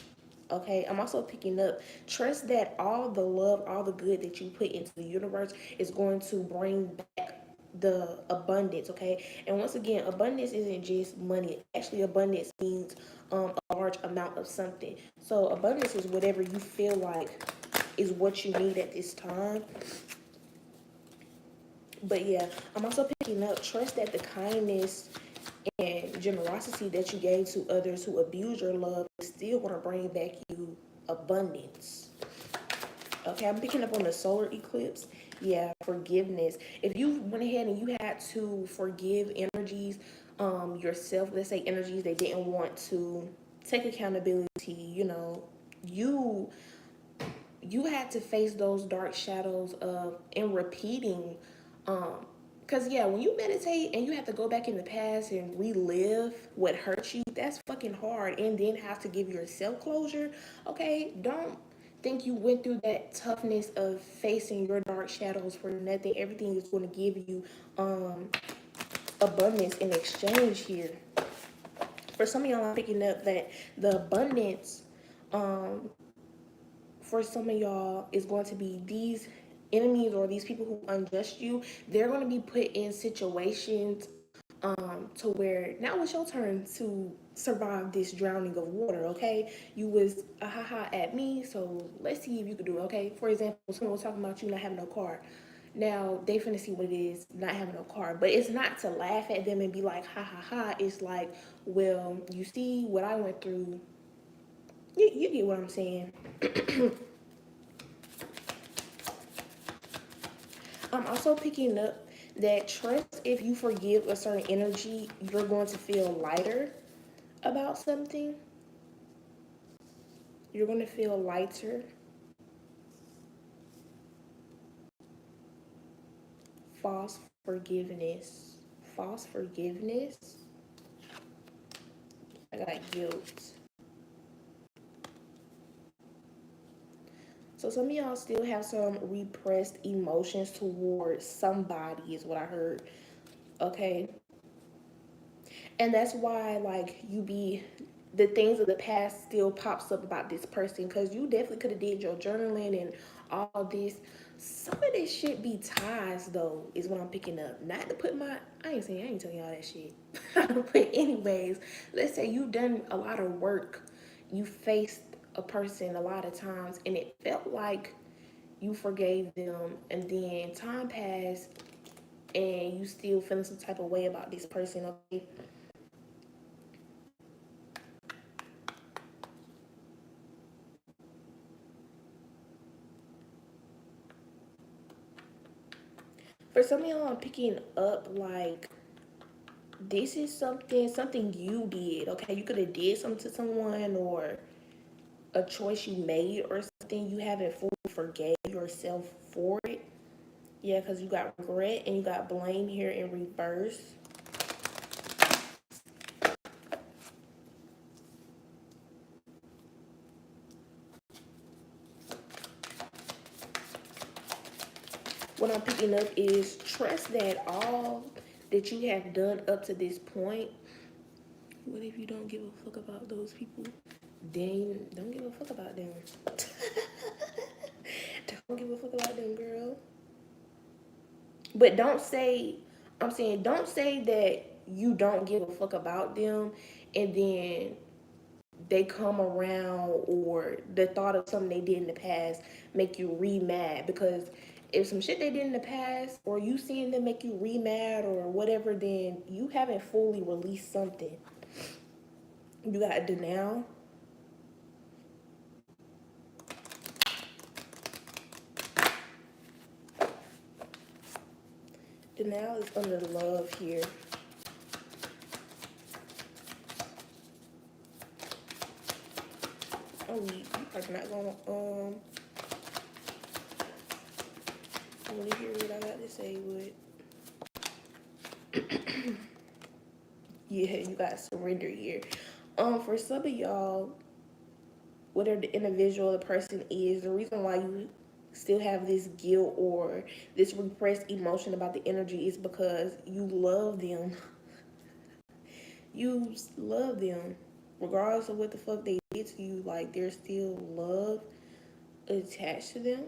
Okay, I'm also picking up trust that all the love, all the good that you put into the universe is going to bring back the abundance. Okay, and once again, abundance isn't just money. Actually, abundance means a large amount of something. So abundance is whatever you feel like is what you need at this time. But yeah, I'm also picking up trust that the kindness and generosity that you gave to others who abuse your love is still going to bring back you abundance. Okay, I'm picking up on the solar eclipse. Yeah, forgiveness. If you went ahead and you had to forgive energies, yourself, let's say energies they didn't want to take accountability, you you had to face those dark shadows of and repeating because yeah, when you meditate and you have to go back in the past and relive what hurt you, that's fucking hard, and then have to give yourself closure. Okay, don't think you went through that toughness of facing your dark shadows for nothing. Everything is going to give you abundance in exchange here. For some of y'all, I'm picking up that the abundance um for some of y'all is going to be these enemies or these people who unjust you. They're going to be put in situations to where now it's your turn to survive this drowning of water. Okay, you was a haha at me, so let's see if you could do it. Okay, for example, someone was talking about you not having no car. Now they finna see what it is not having no car, but it's not to laugh at them and be like ha ha ha. It's like, well, you see what I went through. You get what I'm saying. I'm also picking up that trust if you forgive a certain energy, you're going to feel lighter about something. You're going to feel lighter. False forgiveness. False forgiveness. I got guilt. So some of y'all still have some repressed emotions towards somebody, is what I heard. Okay. And that's why like you be the things of the past still pops up about this person because you definitely could have did your journaling and all this. Some of this shit be ties though, is what I'm picking up. Not to put my I ain't telling y'all that shit. But anyways, let's say you've done a lot of work. You faced a person a lot of times and it felt like you forgave them and then time passed and you still feeling some type of way about this person, okay? For some of y'all, I'm picking up like this is something you did. Okay, you could have did something to someone or a choice you made or something you haven't fully forgave yourself for it. Yeah, because you got regret and you got blame here in reverse. What I'm picking up is trust that all that you have done up to this point. What if you don't give a fuck about those people? Then don't give a fuck about them. Don't give a fuck about them, girl. But don't say, I'm saying, don't say that you don't give a fuck about them and then they come around or the thought of something they did in the past make you re-mad. Because if some shit they did in the past or you seeing them make you re-mad or whatever, then you haven't fully released something. You got denial. Denial is under love here. Oh, you are not gonna want to hear what I got to say, but yeah, you got surrender here. For some of y'all, whatever the individual, the person is, the reason why you still have this guilt or this repressed emotion about the energy is because you love them. You love them. Regardless of what the fuck they did to you, like there's still love attached to them.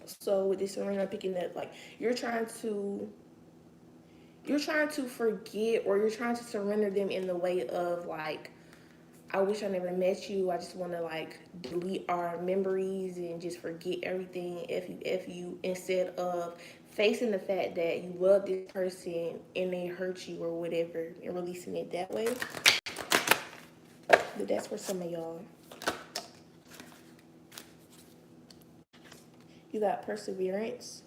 So with this surrender, I'm picking up like you're trying to forget or you're trying to surrender them in the way of like, I wish I never met you. I just want to like delete our memories and just forget everything if you instead of facing the fact that you love this person and they hurt you or whatever and releasing it that way. But that's for some of y'all. You got perseverance.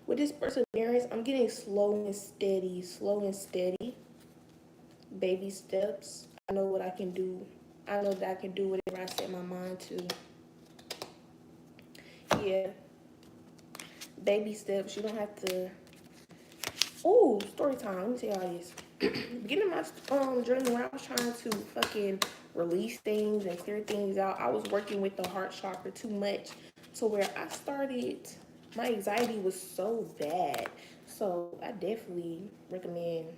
With this perseverance, I'm getting slow and steady, baby steps. I know what I can do. I know that I can do whatever I set my mind to. Yeah, baby steps. You don't have to. Ooh, story time. Let me tell y'all this. Beginning my journey when I was trying to fucking release things and clear things out, I was working with the heart chakra too much to where I started. My anxiety was so bad. So I definitely recommend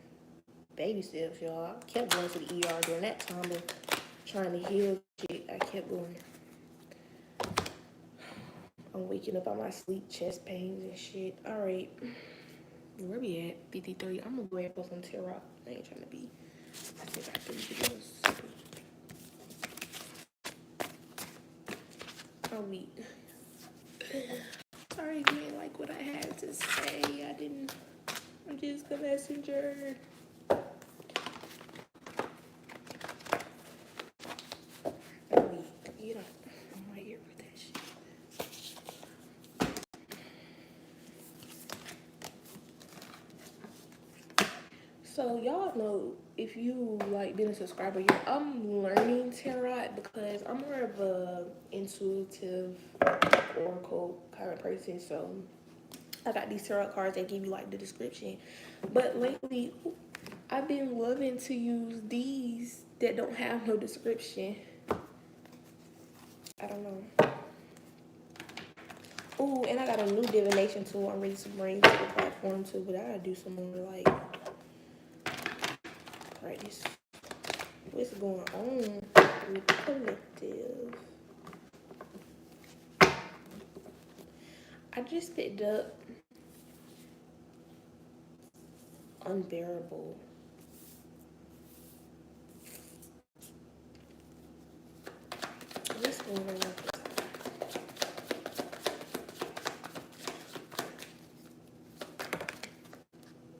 baby steps, y'all. I kept going to the ER during that time of trying to heal shit. I kept going. I'm waking up on my sleep, chest pains and shit. All right. Where we at? 53. I'm gonna go ahead and post some tarot. I ain't trying to be. I think I 3 videos. Oh, we. Sorry if you ain't like what I had to say. I didn't. I'm just the messenger. Oh, we. You know, I'm right here with that shit. So y'all know if you like being a subscriber, I'm learning tarot because I'm more of a intuitive oracle kind of person. So I got these tarot cards that give you like the description. But lately, I've been loving to use these that don't have no description. I don't know. Ooh, and I got a new divination tool I'm ready to bring to the platform too, but I gotta do some more like practice. What's going on with the collective? I just picked up unbearable. What's going on?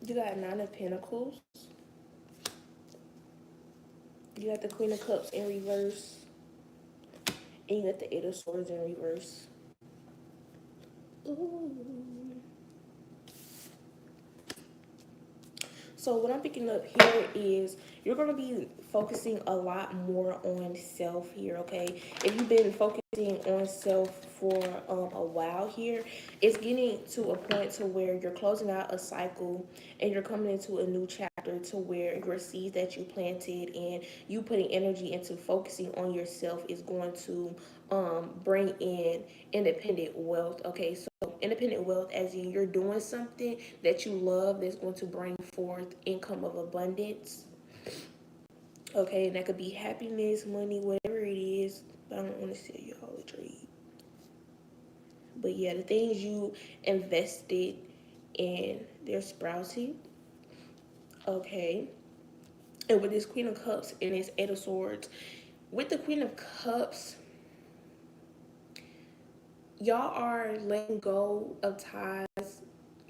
You got 9 of Pentacles. You got the Queen of Cups in reverse. And you got the 8 of Swords in reverse. Ooh. So what I'm picking up here is you're going to be focusing a lot more on self here, okay? If you've been focusing on self for a while here, it's getting to a point to where you're closing out a cycle and you're coming into a new chapter to where your seeds that you planted and you putting energy into focusing on yourself is going to bring in independent wealth, okay? So independent wealth as in you're doing something that you love that's going to bring forth income of abundance, okay? And that could be happiness, money, whatever it is. But I don't want to sell you all the trade. But yeah, the things you invested in, they're sprouting, okay? And with this Queen of Cups and this Eight of Swords, with the Queen of Cups, y'all are letting go of ties.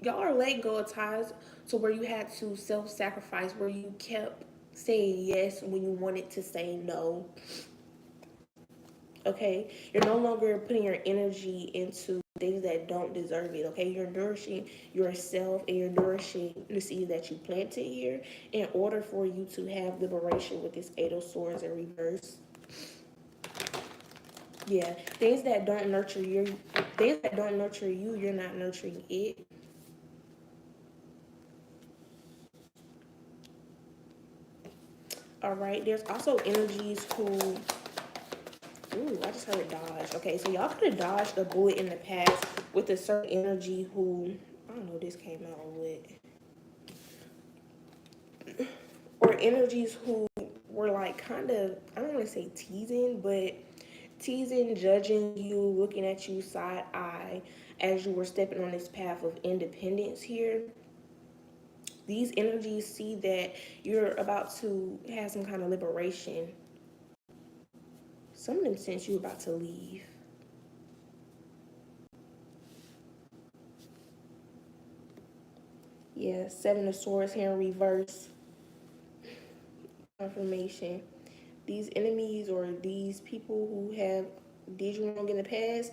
Y'all are letting go of ties to where you had to self-sacrifice, where you kept saying yes when you wanted to say no. Okay, you're no longer putting your energy into things that don't deserve it. Okay, you're nourishing yourself and you're nourishing the seed that you planted here in order for you to have liberation with this Eight of Swords in reverse. Yeah, things that don't nurture you, you're not nurturing it. All right, there's also energies who, ooh, I just heard dodge. Okay, so y'all could have dodged a bullet in the past with a certain energy who, I don't know what this came out with. Or energies who were like kind of, I don't want to say teasing, but teasing, judging you, looking at you side eye as you were stepping on this path of independence here. These energies see that you're about to have some kind of liberation. Some of them sense you're about to leave. Yeah, Seven of Swords here in reverse. Confirmation. These enemies or these people who have did you wrong in the past,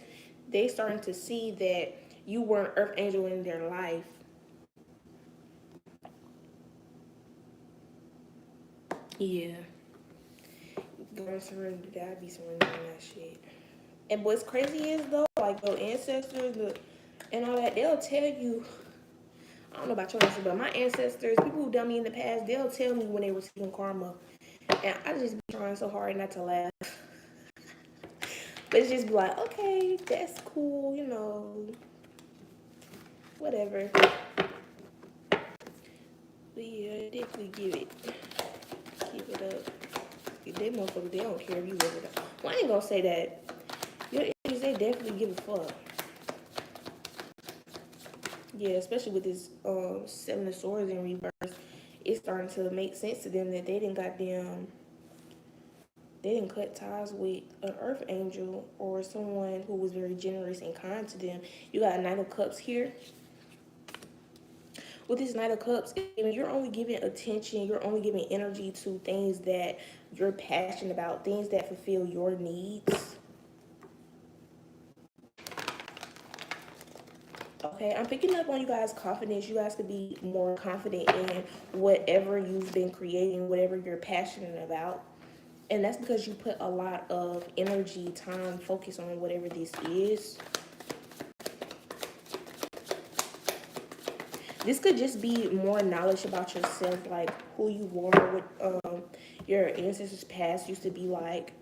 they starting to see that you were an earth angel in their life. Yeah. Going to surrender, that be surrendering that shit. And what's crazy is though, like your ancestors and all that, they'll tell you, I don't know about your ancestors, but my ancestors, people who done me in the past, they'll tell me when they were receiving karma. And I just be trying so hard not to laugh. But it's just be like, okay, that's cool, whatever. But yeah, definitely give it up. They motherfuckers, they don't care if you live it up. Well, I ain't gonna say that. Your enemies, they definitely give a fuck. Yeah, especially with this Seven of Swords in reverse, it's starting to make sense to them that they didn't cut ties with an earth angel or someone who was very generous and kind to them. You got a Knight of Cups here. With this Knight of Cups, you're only giving attention, you're only giving energy to things that you're passionate about, things that fulfill your needs. Okay, I'm picking up on you guys' confidence. You guys could be more confident in whatever you've been creating, whatever you're passionate about. And that's because you put a lot of energy, time, focus on whatever this is. This could just be more knowledge about yourself, like who you were, what your ancestors past used to be like.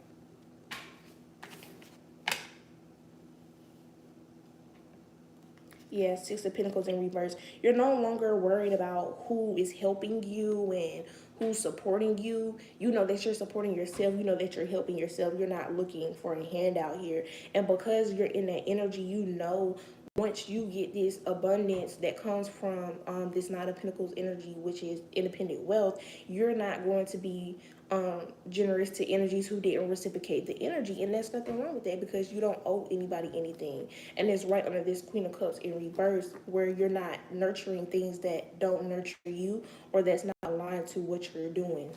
Yeah, Six of Pentacles in reverse. You're no longer worried about who is helping you and who's supporting you. You know that you're supporting yourself. You know that you're helping yourself. You're not looking for a handout here. And because you're in that energy, you know once you get this abundance that comes from this Nine of Pentacles energy, which is independent wealth, you're not going to be generous to energies who didn't reciprocate the energy. And there's nothing wrong with that because you don't owe anybody anything. And it's right under this Queen of Cups in reverse where you're not nurturing things that don't nurture you or that's not aligned to what you're doing.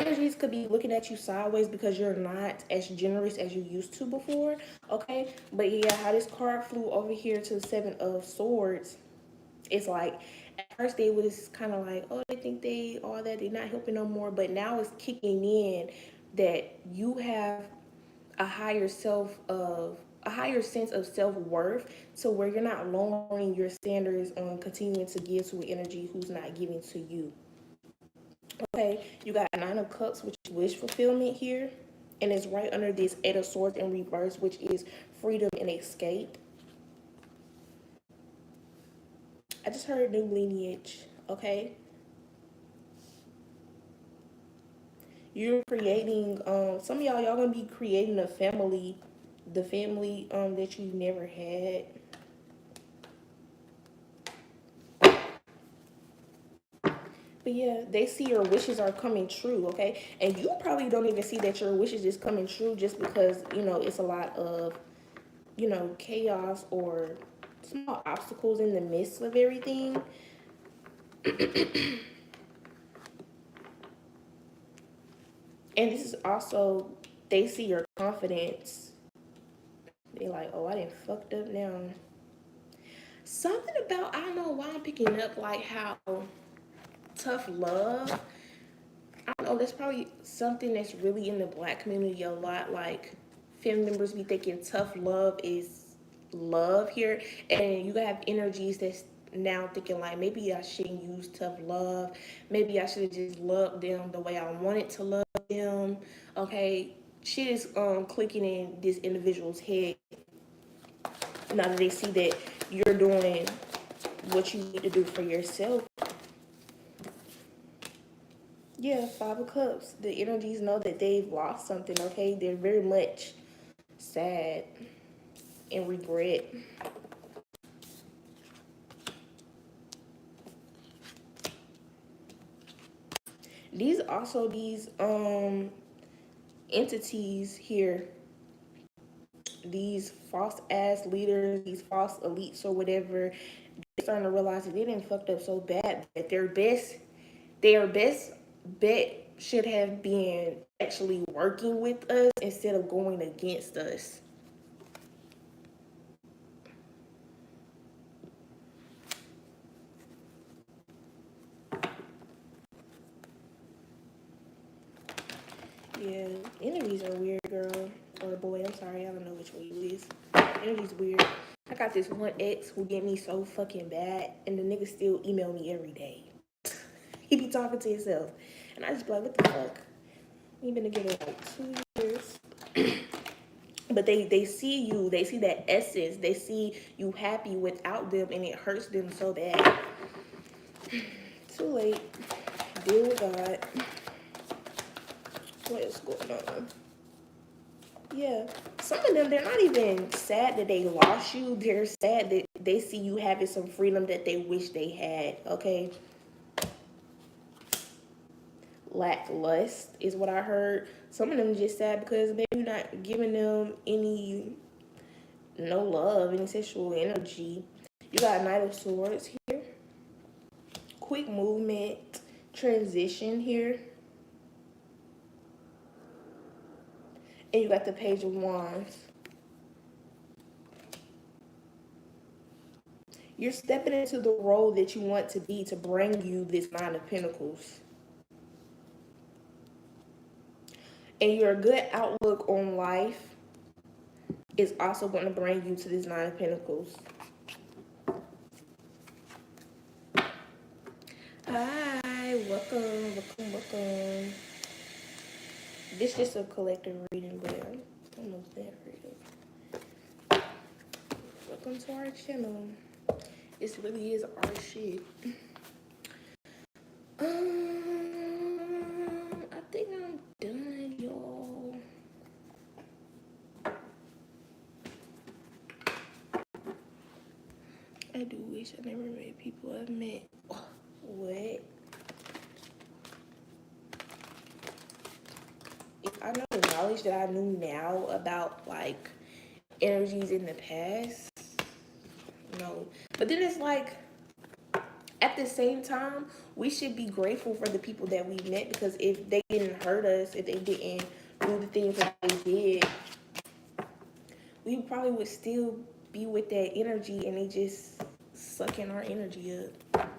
Energies could be looking at you sideways because you're not as generous as you used to before, okay? But yeah, how this card flew over here to the Seven of Swords, It's like at first they was kind of like, oh, they think they all that, they're not helping no more, but now it's kicking in that you have a higher a higher sense of self-worth, to where you're not lowering your standards on continuing to give to an energy who's not giving to you. Okay, you got Nine of Cups, which is wish fulfillment here, and it's right under this Eight of Swords in reverse, which is freedom and escape. I just heard new lineage. Okay, you're creating. Some of y'all gonna be creating a family, the family that you never had. But yeah, they see your wishes are coming true, okay? And you probably don't even see that your wishes is coming true just because, it's a lot of, chaos or small obstacles in the midst of everything. And this is also, they see your confidence. They like, oh, I didn't fucked up now. Something about, I don't know why I'm picking up like how tough love, I don't know, that's probably something that's really in the black community a lot. Like, family members be thinking tough love is love here. And you have energies that's now thinking like, maybe I shouldn't use tough love. Maybe I should have just loved them the way I wanted to love them. Okay. Shit is clicking in this individual's head now that they see that you're doing what you need to do for yourself. Yeah, Five of Cups. The energies know that they've lost something, okay? They're very much sad and regret. These entities here, these false ass leaders, these false elites or whatever, they're starting to realize that they didn't fucked up so bad that their best bet should have been actually working with us instead of going against us. Yeah, interviews are weird, girl. Or boy, I'm sorry, I don't know which one you is. Interviews weird. I got this one ex who get me so fucking bad, and the nigga still email me every day. He be talking to himself. And I just be like, what the fuck? We been together like 2 years. But they see you, they see that essence, they see you happy without them, and it hurts them so bad. Too late. Deal with God. What is going on? Yeah. Some of them, they're not even sad that they lost you. They're sad that they see you having some freedom that they wish they had, okay? Lacklust is what I heard. Some of them just sad because maybe you're not giving them no love, any sexual energy. You got Knight of Swords here. Quick movement, transition here. And you got the Page of Wands. You're stepping into the role that you want to be to bring you this Nine of Pentacles. And your good outlook on life is also going to bring you to this Nine of Pentacles. Hi, welcome. This is just a collective reading, but I'm almost there for you. Welcome to our channel. This really is our shit. I think I'm done, y'all. I do wish I never met people I've met. What? If I know the knowledge that I knew now about like energies in the past, no. But then it's like, at the same time, we should be grateful for the people that we met, because if they didn't hurt us, if they didn't do the things that they did, we probably would still be with that energy, and they just sucking our energy up.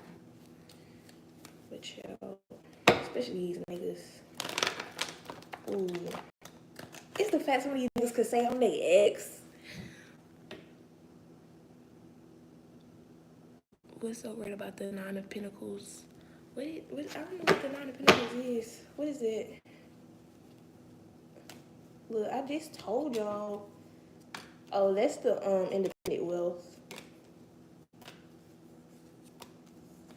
But child, especially these niggas. Ooh. It's the fact some of these niggas could say I'm their ex. What's so great about the Nine of Pentacles? What, I don't know what the Nine of Pentacles is. What is it? Look, I just told y'all. Oh, that's the independent wealth.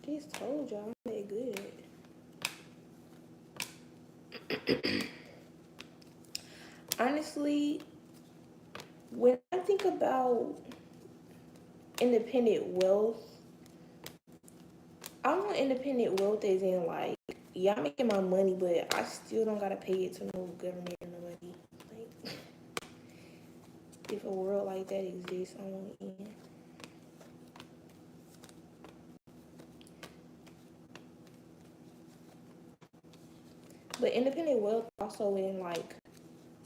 Just told y'all I'm that good. Honestly, when I think about independent wealth, I want independent wealth as in like, yeah, I'm making my money, but I still don't gotta pay it to no government or nobody. Like, if a world like that exists, I want it in. But independent wealth also in like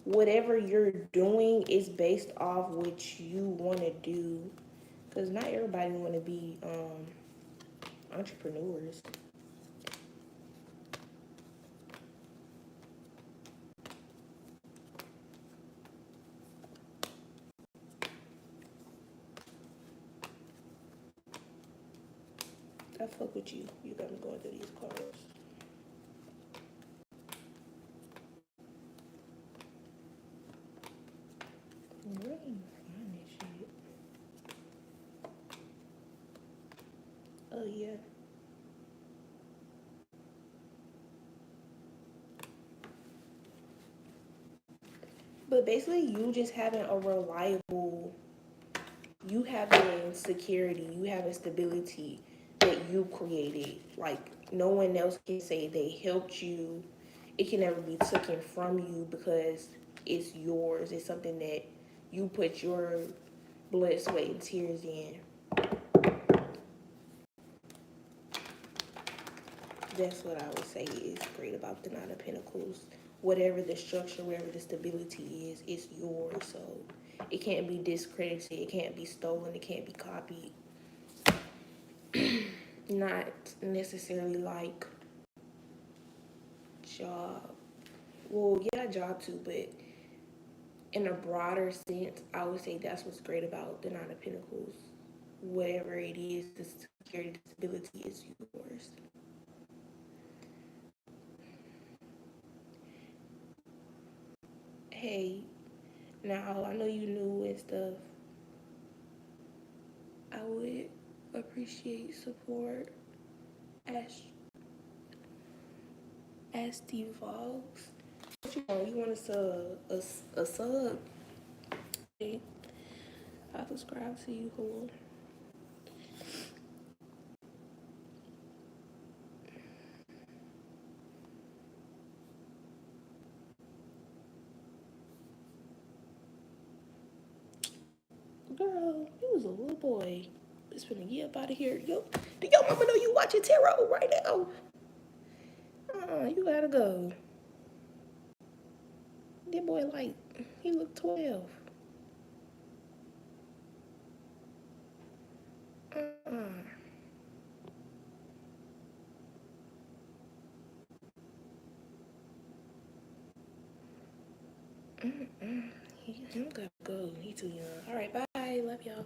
whatever you're doing is based off what you want to do, because not everybody want to be entrepreneurs. I fuck with you. You got me going through these cards. Where can you find this shit? Oh yeah. But basically, you just having a reliable, you having security, you having stability that you created. Like no one else can say they helped you. It can never be taken from you because it's yours. It's something that you put your blood, sweat, and tears in. That's what I would say is great about the Nine of Pentacles. Whatever the structure, whatever the stability is, it's yours. So it can't be discredited. It can't be stolen. It can't be copied. Not necessarily like job. Well, yeah, job too, but in a broader sense, I would say that's what's great about the Nine of Pentacles. Whatever it is, the security, the stability is yours. Hey, now I know you new and stuff. I would appreciate support. Ask, ask Steve Vlogs. What you want? You want a sub? A sub? Okay. I'll subscribe to you. Cool. Girl, you was a little boy. Just finna get up out of here. Yo, do your mama know you watching tarot right now? You gotta go. That boy like he look 12. Uh-uh. He don't gotta go. He too young. All right, bye. Love y'all.